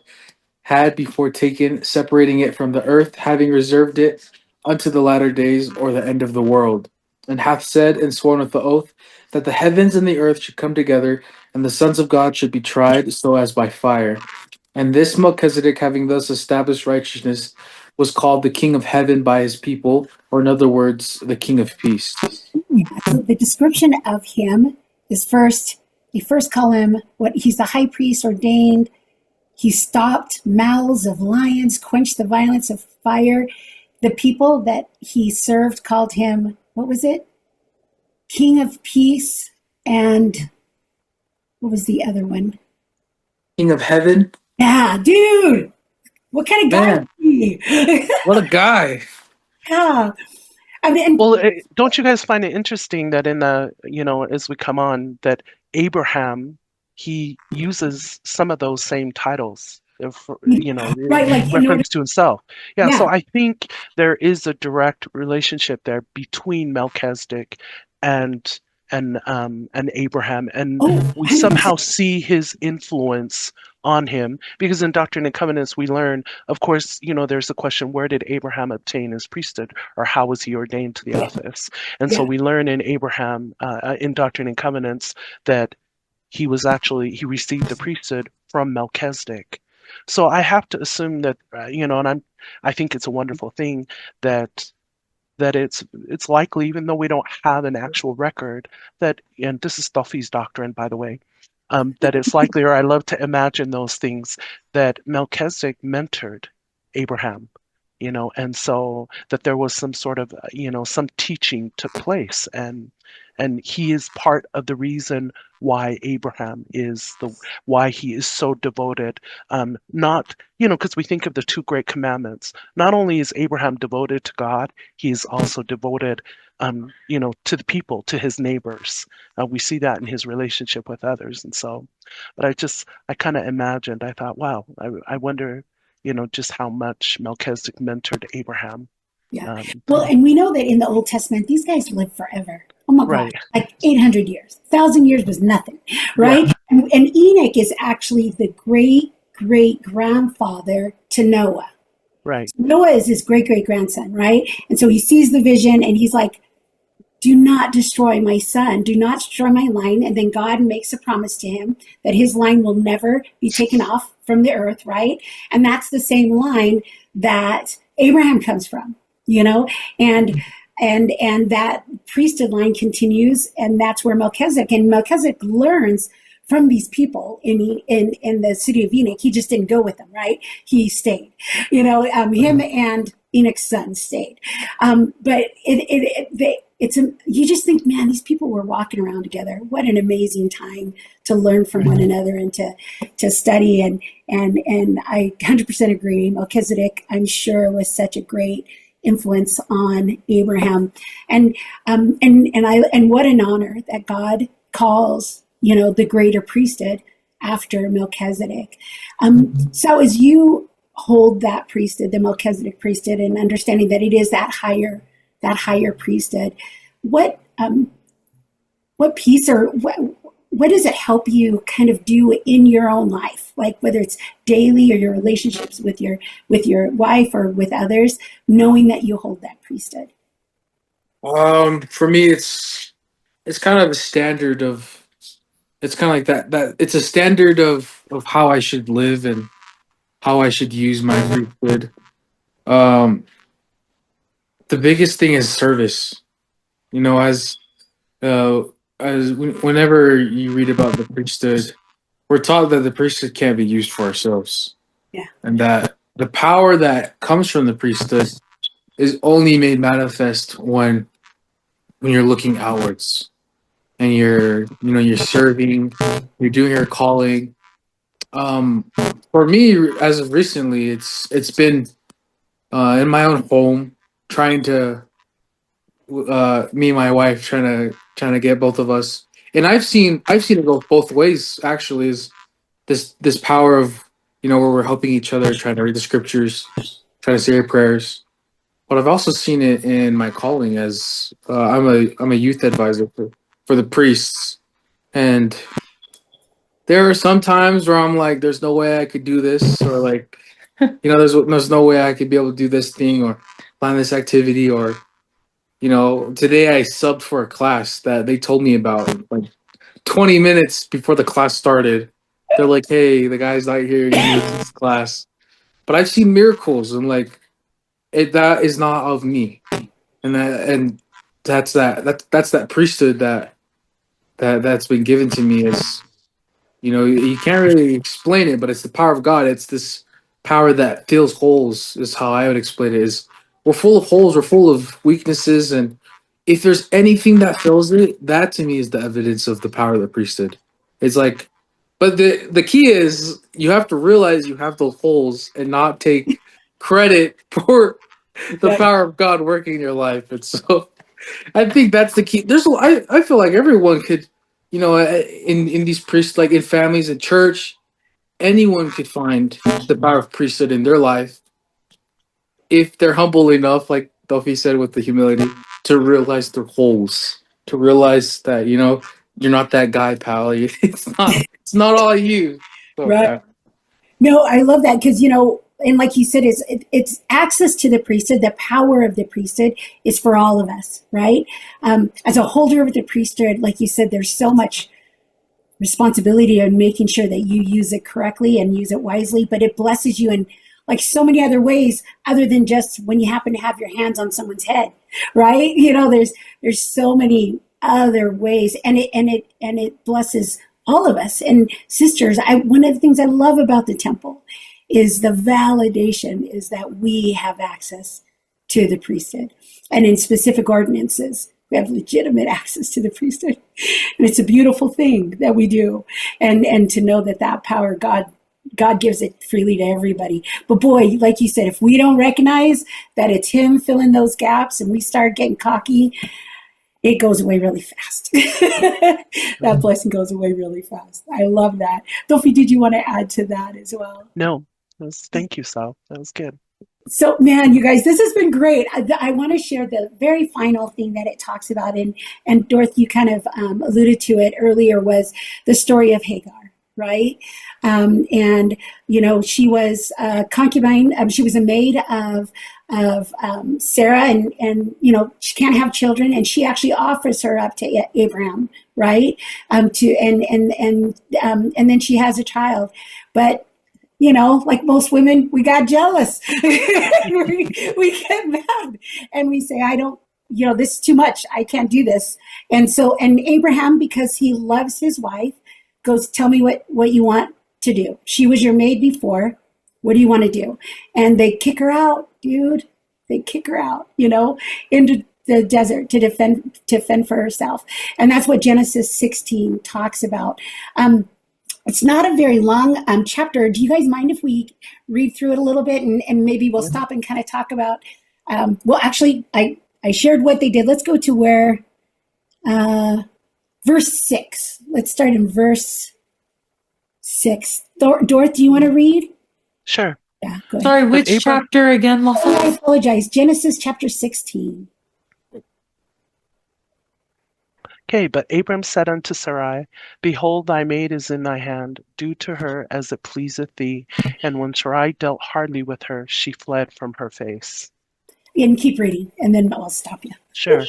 had before taken, separating it from the earth, having reserved it unto the latter days or the end of the world. And hath said and sworn with the oath that the heavens and the earth should come together, and the sons of God should be tried so as by fire. And this Melchizedek, having thus established righteousness, was called the King of Heaven by his people, or in other words, the King of Peace. Yeah. So the description of him is first, they first call him what he's the high priest ordained. He stopped mouths of lions, quenched the violence of fire. The people that he served called him, what was it? King of Peace. And what was the other one? King of Heaven? Yeah, dude. What kind of guy is Man, he? what a guy. Yeah. I mean, Well, don't you guys find it interesting that in the, as we come on, that Abraham, he uses some of those same titles, right, in like in order, reference to himself. Yeah, so yeah. I think there is a direct relationship there between Melchizedek and and Abraham, and Oh, we 100%. somehow see his influence on him because in Doctrine and Covenants we learn, of course, there's the question, where did Abraham obtain his priesthood, or how was he ordained to the Yeah, office? And so yeah, we learn in Abraham, in Doctrine and Covenants, that he received the priesthood from Melchizedek. So I have to assume that, and I think it's a wonderful thing that it's likely, even though we don't have an actual record, that, and this is Tofi's doctrine, by the way, that it's likely, or I love to imagine those things, that Melchizedek mentored Abraham, and so that there was some sort of, some teaching took place, and he is part of the reason why Abraham is why he is so devoted. Not, because we think of the two great commandments. Not only is Abraham devoted to God, he is also devoted, to the people, to his neighbors. We see that in his relationship with others, and so. But I kind of imagined. I thought, wow, I wonder, just how much Melchizedek mentored Abraham. yeah. Um, Well, and we know that in the Old Testament, these guys lived forever. Oh my God, right. like 800 years. 1,000 years was nothing, Yeah. right? And Enoch is actually the great grandfather to Noah. Right. Noah is his great grandson, right? And so he sees the vision and he's like, do not destroy my son, do not destroy my line. And then God makes a promise to him that his line will never be taken off from the earth, right? And that's the same line that Abraham comes from, you know, and and that priesthood line continues, and that's where Melchizedek learns from these people in the city of Enoch. He just didn't go with them, right? He stayed, him and Enoch's son stayed. But you just think, man, these people were walking around together. What an amazing time to learn from one another and to study. And I 100% agree. Melchizedek, I'm sure, was such a great influence on Abraham. And what an honor that God calls, the greater priesthood after Melchizedek. So as you hold that priesthood, the Melchizedek priesthood, and understanding that it is that higher priesthood, what piece or what does it help you kind of do in your own life, like whether it's daily or your relationships with your wife or with others, knowing that you hold that priesthood? For me, it's kind of a standard of. It's kind of like that it's a standard of how I should live and how I should use my priesthood. Um, the biggest thing is service. You know, uh, whenever you read about the priesthood, we're taught that the priesthood can't be used for ourselves, Yeah. and that the power that comes from the priesthood is only made manifest when you're looking outwards and you're serving, you're doing your calling. For me, as of recently, it's been in my own home, trying to me and my wife trying to get both of us And I've seen it go both ways. Actually, is this power of where we're helping each other, trying to read the scriptures, trying to say our prayers. But I've also seen it in my calling as I'm a youth advisor for the priests, and there are some times where I'm like, there's no way I could do this, or like, there's no way I could be able to do this thing or plan this activity, or today I subbed for a class that they told me about like 20 minutes before the class started. They're like, hey, the guy's not here, you need this class. But I've seen miracles, and like that is not of me, and that's that priesthood that's been given to me. As you can't really explain it, but it's the power of God. It's this power that fills holes, is how I would explain it. Is we're full of holes, we're full of weaknesses, and if there's anything that fills it, that to me is the evidence of the power of the priesthood. It's like, but the key is you have to realize you have those holes and not take credit for the Right. power of God working in your life. And so I think that's the key. I feel like everyone could, in these priests, like in families and church, anyone could find the power of priesthood in their life if they're humble enough, like Duffy said, with the humility to realize their holes, to realize that you're not that guy, pal. It's not all you. So Right. yeah. No, I love that because, and like you said, it's access to the priesthood. The power of the priesthood is for all of us, right? As a holder of the priesthood, like you said, there's so much responsibility on making sure that you use it correctly and use it wisely, but it blesses you in like so many other ways other than just when you happen to have your hands on someone's head, right? There's so many other ways, and it blesses all of us. And sisters, one of the things I love about the temple is the validation is that we have access to the priesthood, and in specific ordinances we have legitimate access to the priesthood, and it's a beautiful thing that we do. And to know that power, God gives it freely to everybody. But boy, like you said, if we don't recognize that it's him filling those gaps and we start getting cocky, it goes away really fast. That blessing goes away really fast. I love that. Sophie, did you want to add to that as well? No, thank you, Sal. That was good. So, man, you guys, this has been great. I want to share the very final thing that it talks about, and Dorothy, you kind of alluded to it earlier, was the story of Hagar, right? And she was a concubine. She was a maid of Sarah, and she can't have children, and she actually offers her up to Abraham, right? And then she has a child, but like most women, we got jealous. we get mad and we say, I don't, this is too much. I can't do this. And Abraham, because he loves his wife, goes, tell me what you want to do. She was your maid before. What do you want to do? And they kick her out, dude. They kick her out, into the desert to fend for herself. And that's what Genesis 16 talks about. It's not a very long chapter. Do you guys mind if we read through it a little bit, and maybe we'll stop and kind of talk about, well, actually, I shared what they did. Let's go to where, verse 6. Let's start in verse 6. Dorth, do you want to read? Sure. Yeah, go ahead. Sorry, which chapter again, Oh, I Lawful? apologize. Genesis chapter 16. Okay, but Abram said unto Sarai, Behold, thy maid is in thy hand. Do to her as it pleaseth thee. And when Sarai dealt hardly with her, she fled from her face. And keep reading, and then I'll stop you. Sure.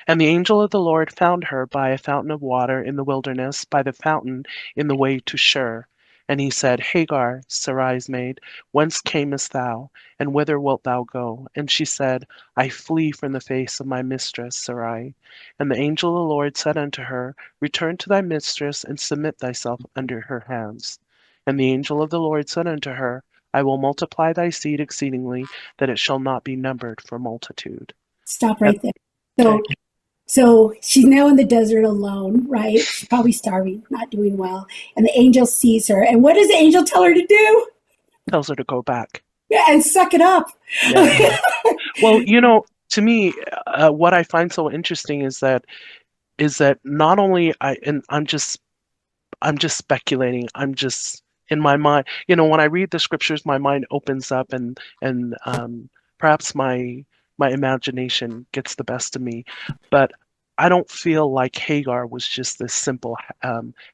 And the angel of the Lord found her by a fountain of water in the wilderness, by the fountain in the way to Shur. And he said, Hagar, Sarai's maid, whence camest thou, and whither wilt thou go? And she said, I flee from the face of my mistress Sarai. And the angel of the Lord said unto her, Return to thy mistress, and submit thyself under her hands. And the angel of the Lord said unto her, I will multiply thy seed exceedingly, that it shall not be numbered for multitude. Stop right there. So she's now in the desert alone, right? She's probably starving, not doing well. And the angel sees her. And what does the angel tell her to do? Tells her to go back. Yeah, and suck it up. Yeah. Well, to me, what I find so interesting is that is that not only I'm just speculating. I'm just in my mind. When I read the scriptures, my mind opens up, and perhaps my imagination gets the best of me. But I don't feel like Hagar was just this simple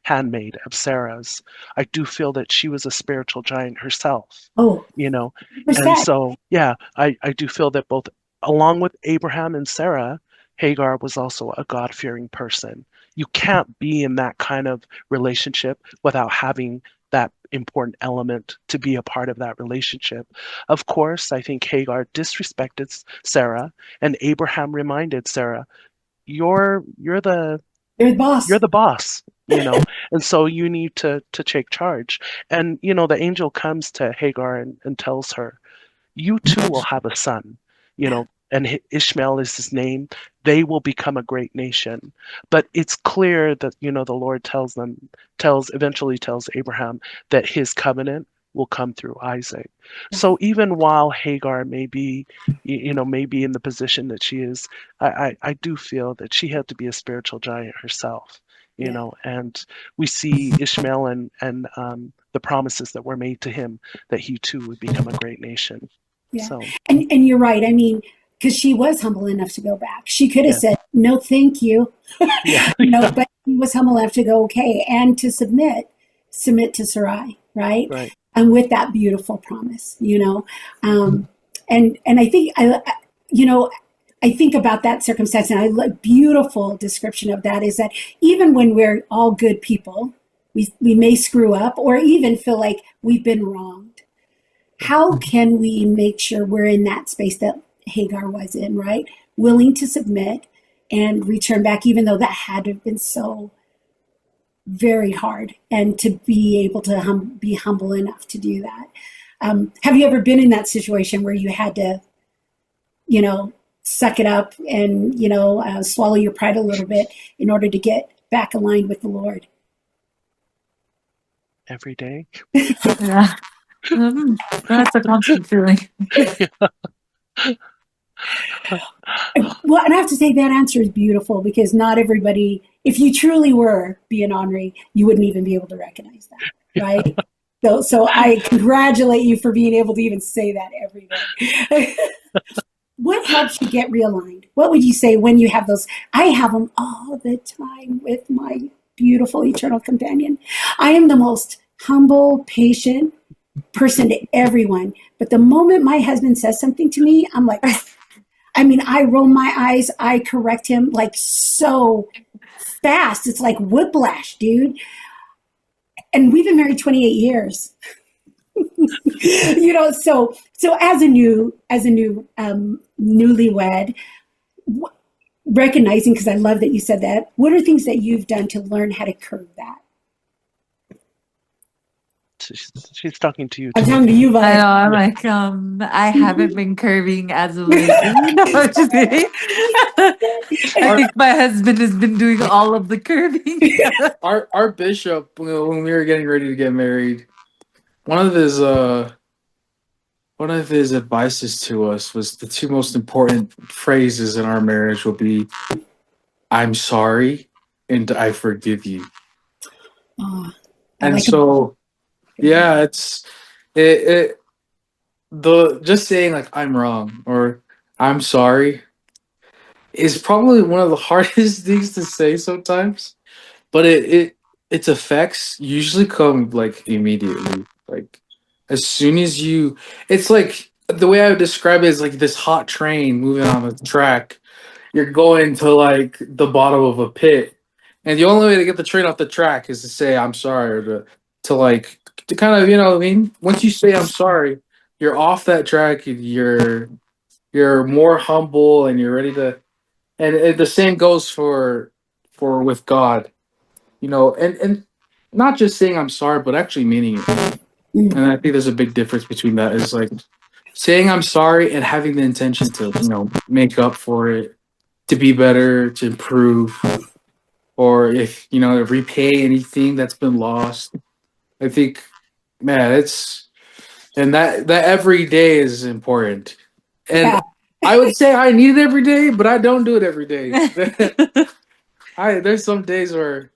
handmaid of Sarah's. I do feel that she was a spiritual giant herself. Oh, You know, and 100%. so yeah, I do feel that both along with Abraham and Sarah, Hagar was also a God-fearing person. You can't be in that kind of relationship without having that important element to be a part of that relationship. Of course, I think Hagar disrespected Sarah, and Abraham reminded Sarah, "You're the You're the boss. you're the boss." And so you need to take charge. And the angel comes to Hagar and tells her, you too will have a son, and Ishmael is his name. They will become a great nation. But it's clear that, the Lord eventually tells Abraham that his covenant will come through Isaac. So even while Hagar may be in the position that she is, I do feel that she had to be a spiritual giant herself. Yeah. And we see Ishmael and the promises that were made to him that he too would become a great nation. Yeah. So, And you're right. I mean, because she was humble enough to go back. She could have yeah, said, no, thank you. yeah, But she was humble enough to go, okay, and to submit to Sarai, right? right. And with that beautiful promise. And I think you know, I think about that circumstance, and beautiful description of that is that even when we're all good people, we may screw up or even feel like we've been wronged. How can we make sure we're in that space that Hagar was in, right? Willing to submit and return back, even though that had to have been so very hard, and to be able to be humble enough to do that. Have you ever been in that situation where you had to, suck it up and, swallow your pride a little bit in order to get back aligned with the Lord? Every day. Yeah. That's a constant feeling. Well, and I have to say that answer is beautiful because not everybody, if you truly were being ornery, you wouldn't even be able to recognize that, right? So I congratulate you for being able to even say that every day. What helps you get realigned? What would you say when you have those? I have them all the time with my beautiful eternal companion. I am the most humble, patient person to everyone. But the moment my husband says something to me, I'm like, I mean, I roll my eyes, I correct him like so fast. It's like whiplash, dude. And we've been married 28 years. So as a new newlywed, recognizing, because I love that you said that, what are things that you've done to learn how to curb that? She's talking to you, I'm talking to Timothy. you, I Valeti. know, I'm Yeah. like, I haven't been curving as of lately. No, I'm just kidding. I Our think my husband has been doing all of the curving. our bishop, when we were getting ready to get married, one of his one of his advices to us was the two most important phrases in our marriage will be "I'm sorry" and "I forgive you." Oh, I And like a so, yeah, it the just saying like "I'm wrong" or "I'm sorry" is probably one of the hardest things to say sometimes, but its effects usually come like immediately. Like as soon as you, it's like the way I would describe it is like this hot train moving on the track. You're going to like the bottom of a pit, and the only way to get the train off the track is to say I'm sorry, or to like to kind of, what I mean. Once you say I'm sorry, you're off that track. You're more humble and you're ready to. And the same goes for with God, and not just saying I'm sorry, but actually meaning it. And I think there's a big difference between that. Is like saying I'm sorry and having the intention to, make up for it, to be better, to improve, or if repay anything that's been lost. I think, man, it's and that every day is important. And yeah. I would say I need it every day, but I don't do it every day. I there's some days where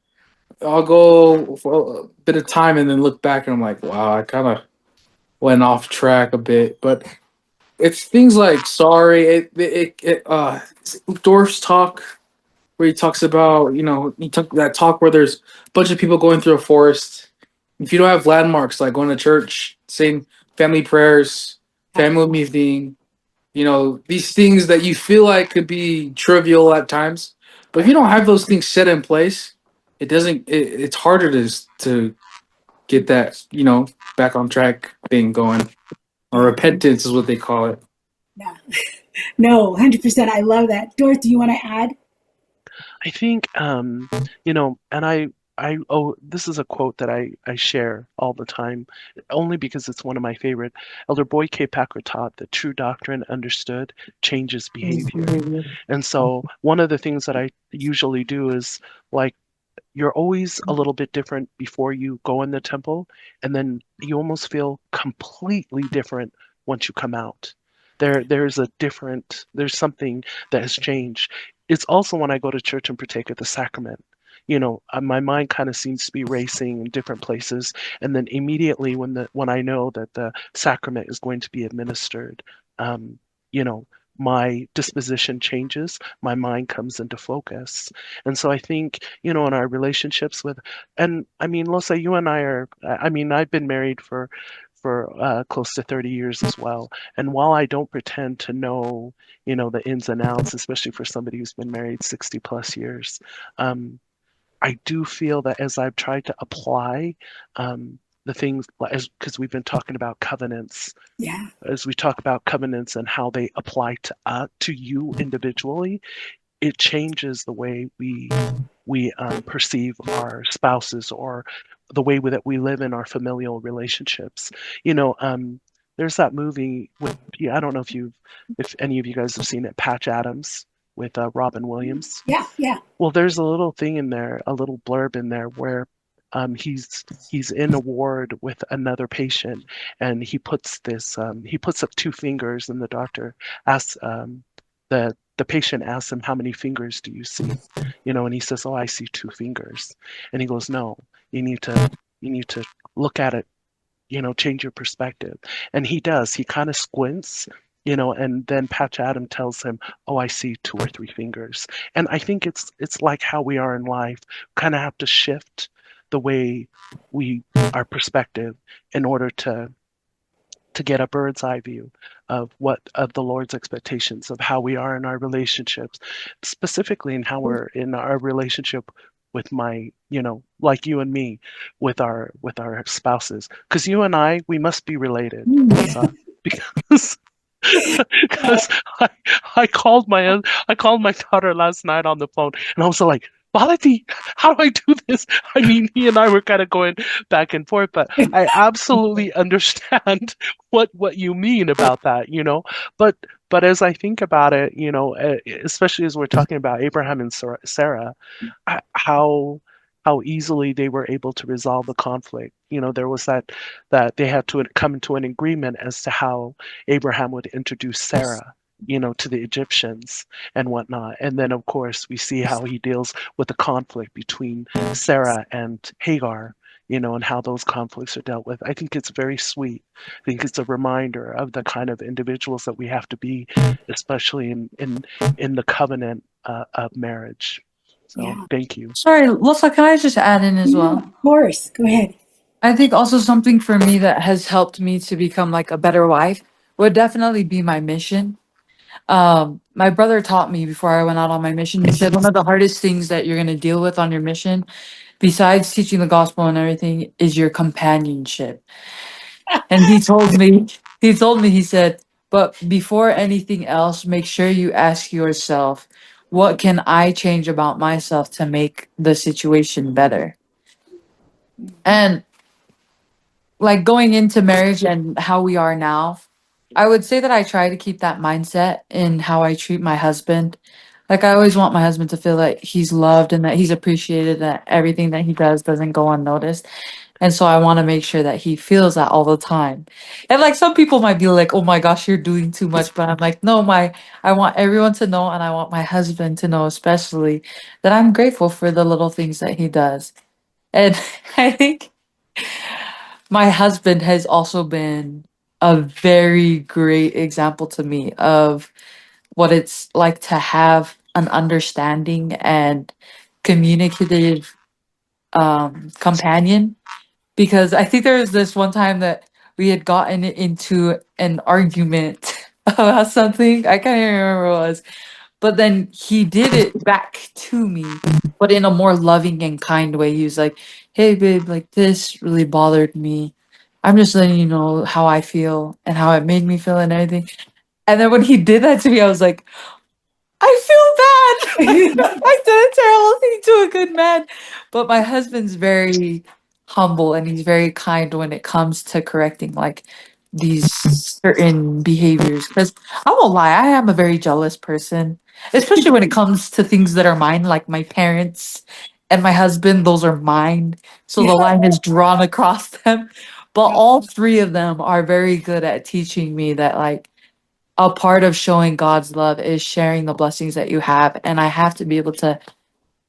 I'll go for a bit of time and then look back and I'm like, wow, I kind of went off track a bit. But it's things like sorry, Dorf's talk where he talks about, he took that talk where there's a bunch of people going through a forest. If you don't have landmarks like going to church, saying family prayers, family meeting, these things that you feel like could be trivial at times, but if you don't have those things set in place, it doesn't. It's harder to get that back on track thing going, or Yeah. repentance is what they call it. Yeah. No, 100%. I love that. Dorothy, do you want to add? I think, and this is a quote that I share all the time, only because it's one of my favorite. Elder Boyd K. Packer taught that true doctrine understood changes behavior. And so one of the things that I usually do is like, you're always a little bit different before you go in the temple, and then you almost feel completely different once you come out. There's something that has changed. It's also when I go to church and partake of the sacrament. My mind kind of seems to be racing in different places, and then immediately when I know that the sacrament is going to be administered, um, you know, my disposition changes, my mind comes into focus. And so I think, in our relationships and I mean, Losa, you and I mean, I've been married for close to 30 years as well. And while I don't pretend to know, the ins and outs, especially for somebody who's been married 60 plus years, um, I do feel that as I've tried to apply the things, because we've been talking about covenants, Yeah. as we talk about covenants and how they apply to you individually, it changes the way we perceive our spouses, or the way that we live in our familial relationships. There's that movie with, I don't know if any of you guys have seen it, Patch Adams, with Robin Williams. Yeah. Yeah. Well, there's a little thing in there, a little blurb in there where he's in a ward with another patient, and he puts up two fingers, and the doctor asks the patient asks him, how many fingers do you see? And he says, oh, I see two fingers. And he goes, no, you need to look at it, change your perspective. And he does. He kind of squints, and then Patch Adam tells him, oh, I see two or three fingers. And I think it's like how we are in life, kind of have to shift the way our perspective in order to get a bird's eye view of the Lord's expectations of how we are in our relationships, specifically in how we're in our relationship with like you and me, with our spouses. Because you and we must be related, Losa, because because I called my daughter last night on the phone, and I was like, Valeti, how do I do this? I mean, he and I were kind of going back and forth, but I absolutely understand what you mean about that, But as I think about it, especially as we're talking about Abraham and Sarah, how easily they were able to resolve the conflict. There was that they had to come to an agreement as to how Abraham would introduce Sarah, to the Egyptians and whatnot. And then, of course, we see how he deals with the conflict between Sarah and Hagar, and how those conflicts are dealt with. I think it's very sweet. I think it's a reminder of the kind of individuals that we have to be, especially in the covenant of marriage. So, Yeah. thank you. Sorry, Losa, can I just add in as Yeah. well? Of course. Go ahead. I think also something for me that has helped me to become like a better wife would definitely be my mission. My brother taught me before I went out on my mission. He said one of the hardest things that you're gonna deal with on your mission, besides teaching the gospel and everything, is your companionship. And he said, but before anything else, make sure you ask yourself, what can I change about myself to make the situation better? And like going into marriage and how we are now, I would say that I try to keep that mindset in how I treat my husband. Like I always want my husband to feel like he's loved and that he's appreciated, that everything that he does doesn't go unnoticed. And so I want to make sure that he feels that all the time. And like some people might be like, "Oh my gosh, you're doing too much." But I'm like, "No, I want everyone to know, and I want my husband to know especially that I'm grateful for the little things that he does." And I think my husband has also been a very great example to me of what it's like to have an understanding and communicative companion, because I think there was this one time that we had gotten into an argument about something. I can't even remember what it was, but then he did it back to me, but in a more loving and kind way. He was like, "Hey, babe, like this really bothered me. I'm just letting you know how I feel and how it made me feel and everything." And then when he did that to me, I was like, I feel bad. I did a terrible thing to a good man. But my husband's very humble and he's very kind when it comes to correcting like these certain behaviors. Because I won't lie, I am a very jealous person, especially when it comes to things that are mine, like my parents and my husband, those are mine. So the line is drawn across them. But Yeah. all three of them are very good at teaching me that like a part of showing God's love is sharing the blessings that you have. And I have to be able to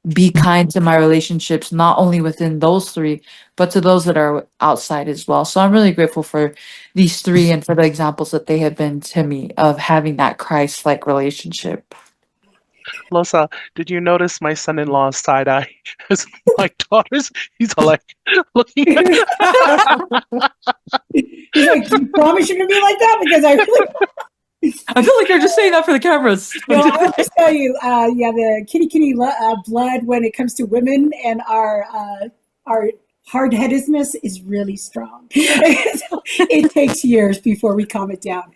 be kind to my relationships, not only within those three, but to those that are outside as well. So I'm really grateful for these three and for the examples that they have been to me of having that Christ like relationship. Losa, did you notice my son-in-law's side eye as my daughter's? He's all like looking. He's like, "You promise you're gonna be like that?" Because I really I feel like you're just saying that for the cameras. I'm no, just I'll just tell you, yeah, the kitty blood when it comes to women and our hard headedness is really strong. So it takes years before we calm it down.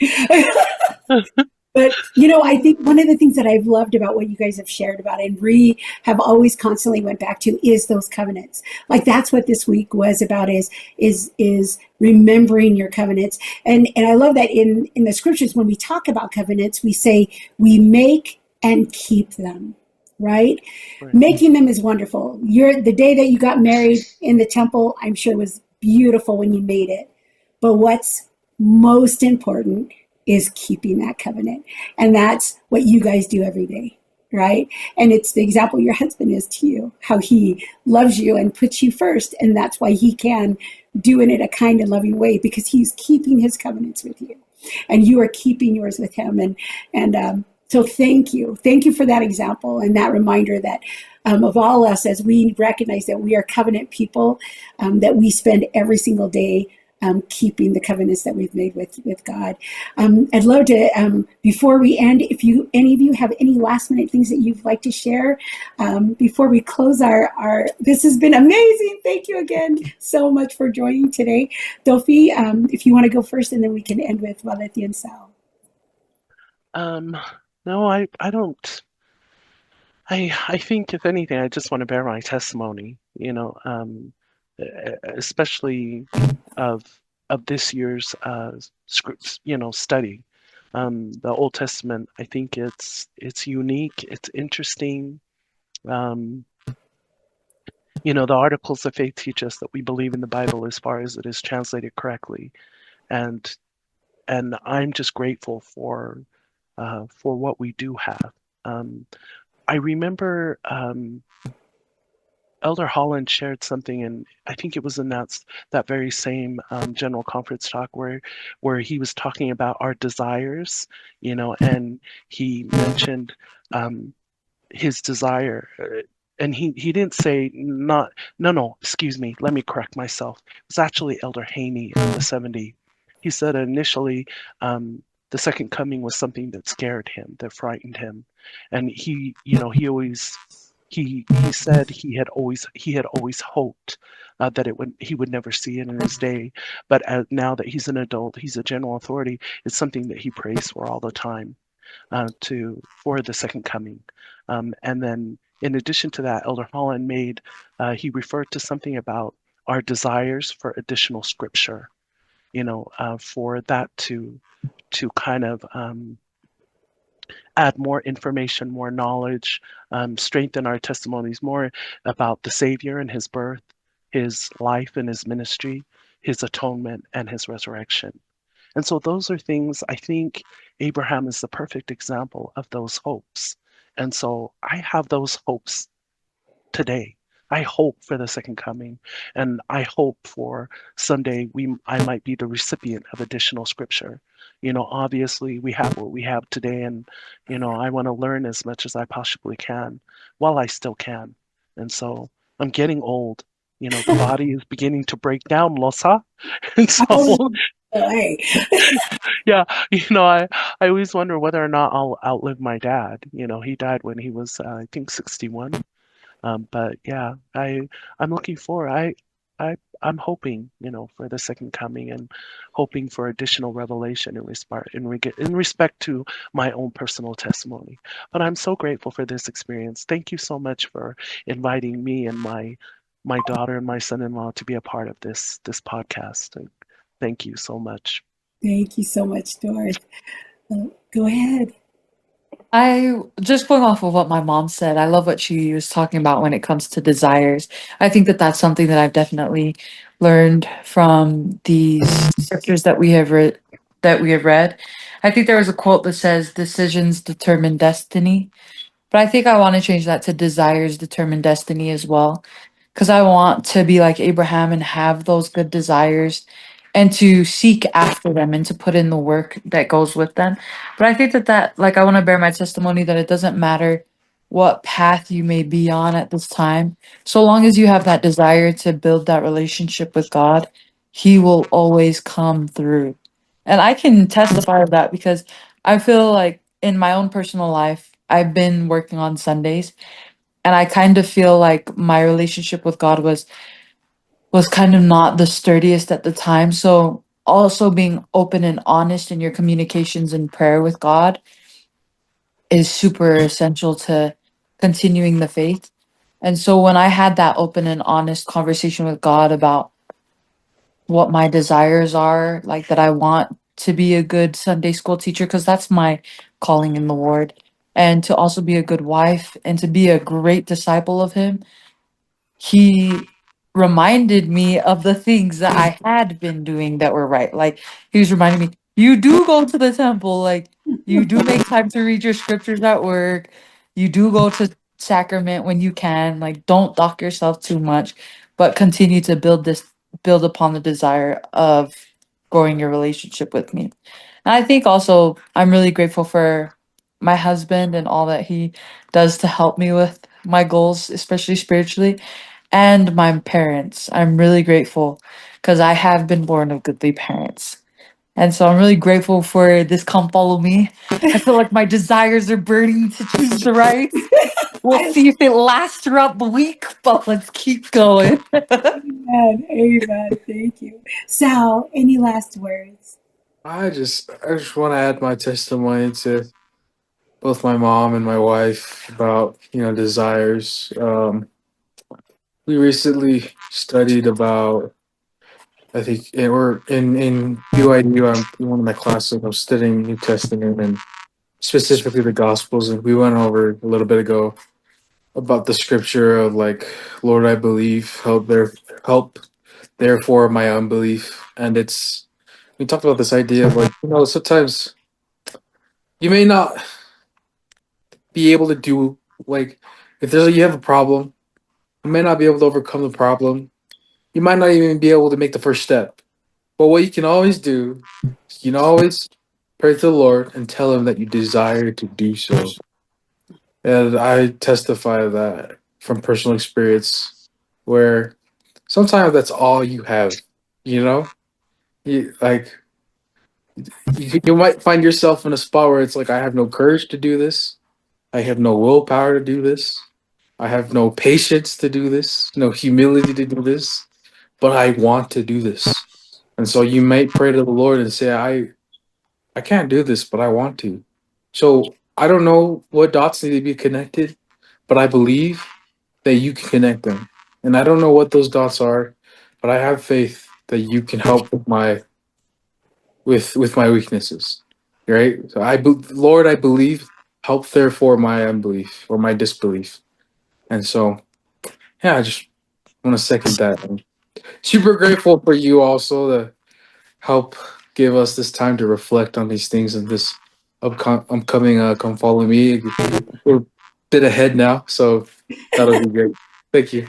But I think one of the things that I've loved about what you guys have shared about and Ree have always constantly went back to is those covenants. Like that's what this week was about is remembering your covenants. And I love that in the scriptures when we talk about covenants, we say we make and keep them. Right? Right. Making them is wonderful. The day that you got married in the temple, I'm sure was beautiful when you made it. But what's most important is keeping that covenant. And that's what you guys do every day, right? And it's the example your husband is to you, how he loves you and puts you first. And that's why he can do it in a kind and loving way because he's keeping his covenants with you and you are keeping yours with him. And so thank you. Thank you for that example and that reminder that of all us as we recognize that we are covenant people, that we spend every single day keeping the covenants that we've made with God. I'd love to, before we end, if any of you have any last minute things that you'd like to share before we close our, this has been amazing. Thank you again so much for joining today. Tofi, if you want to go first and then we can end with Valeti and Sal. No, I don't. I think if anything, I just want to bear my testimony, especially of this year's scripts, study. The Old Testament, I think it's unique, it's interesting. Um, the articles of faith teach us that we believe in the Bible as far as it is translated correctly, and I'm just grateful for what we do have. I remember Elder Holland shared something, and I think it was in that very same general conference talk where he was talking about our desires, and he mentioned his desire, and he didn't say not no, excuse me, let me correct myself. It was actually Elder Haney of the 70. He said initially the second coming was something that scared him, that frightened him, and he said he had always hoped that he would never see it in his day, but now that he's an adult, he's a general authority. It's something that he prays for all the time, for the second coming. And then, in addition to that, Elder Holland he referred to something about our desires for additional scripture. For that to kind of add more information, more knowledge, strengthen our testimonies more about the Savior and his birth, his life and his ministry, his atonement, and his resurrection. And so those are things I think Abraham is the perfect example of those hopes. And so I have those hopes today. I hope for the second coming, and I hope for someday I might be the recipient of additional scripture. Obviously we have what we have today, and I want to learn as much as I possibly can while I still can. And so I'm getting old. The body is beginning to break down, Losa. And How old is so hey, yeah, I always wonder whether or not I'll outlive my dad. He died when he was I think 61. But yeah, I'm looking forward. I'm hoping, for the second coming, and hoping for additional revelation in respect to my own personal testimony. But I'm so grateful for this experience. Thank you so much for inviting me and my daughter and my son-in-law to be a part of this podcast. Thank you so much. thank you so much, Doris. Go ahead. I just going off of what my mom said, I love what she was talking about when it comes to desires. I think that that's something that I've definitely learned from these scriptures that we have read. I think there was a quote that says decisions determine destiny, but I think I want to change that to desires determine destiny as well, because I want to be like Abraham and have those good desires and to seek after them and to put in the work that goes with them. But I think that like I want to bear my testimony that it doesn't matter what path you may be on at this time, so long as you have that desire to build that relationship with God, He will always come through. And I can testify of that because I feel like in my own personal life, I've been working on Sundays, and I kind of feel like my relationship with God was kind of not the sturdiest at the time. So also being open and honest in your communications and prayer with God is super essential to continuing the faith. And so when I had that open and honest conversation with God about what my desires are, like that I want to be a good Sunday school teacher, because that's my calling in the Lord, and to also be a good wife and to be a great disciple of Him, He reminded me of the things that I had been doing that were right. Like He was reminding me, you do go to the temple, like you do make time to read your scriptures at work, you do go to sacrament when you can, like don't dock yourself too much, but continue to build upon the desire of growing your relationship with me. And I think also I'm really grateful for my husband and all that he does to help me with my goals, especially spiritually, and my parents. I'm really grateful because I have been born of goodly parents. And so I'm really grateful for this Come Follow Me. I feel like my desires are burning to choose the right. We'll see if it lasts throughout the week, but let's keep going. Amen. Amen. Thank you. Sal, any last words? I just want to add my testimony to both my mom and my wife about desires. We recently studied about, I think, or in BYU, I'm in one of my classes. I'm studying New Testament and specifically the Gospels, and we went over a little bit ago about the scripture of like, Lord, I believe, help therefore my unbelief, and it's we talked about this idea of like sometimes you may not be able to do like if you have a problem, you may not be able to overcome the problem. You might not even be able to make the first step. But what you can always do is you can always pray to the Lord and tell him that you desire to do so. And I testify to that from personal experience where sometimes that's all you have, you know? You like you might find yourself in a spot where it's like I have no courage to do this. I have no willpower to do this. I have no patience to do this, no humility to do this, but I want to do this. And so you might pray to the Lord and say, I can't do this, but I want to. So I don't know what dots need to be connected, but I believe that you can connect them. And I don't know what those dots are, but I have faith that you can help with my weaknesses. Right? So Lord, I believe, help therefore my unbelief or my disbelief. And so yeah, just want to second that. I'm super grateful for you also to help give us this time to reflect on these things and this upcoming Come Follow Me. We're a bit ahead now, so that'll be great. Thank you.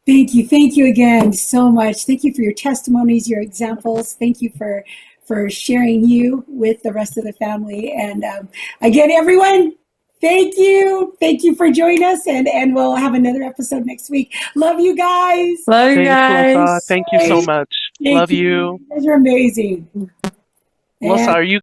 Thank you. Thank you again so much. Thank you for your testimonies, your examples. Thank you for sharing you with the rest of the family. And again, everyone, thank you. Thank you for joining us. And we'll have another episode next week. Love you guys. Love you Thanks, Losa. guys. Thank you so much. Thank Love you. you. You guys are amazing. Losa, And are you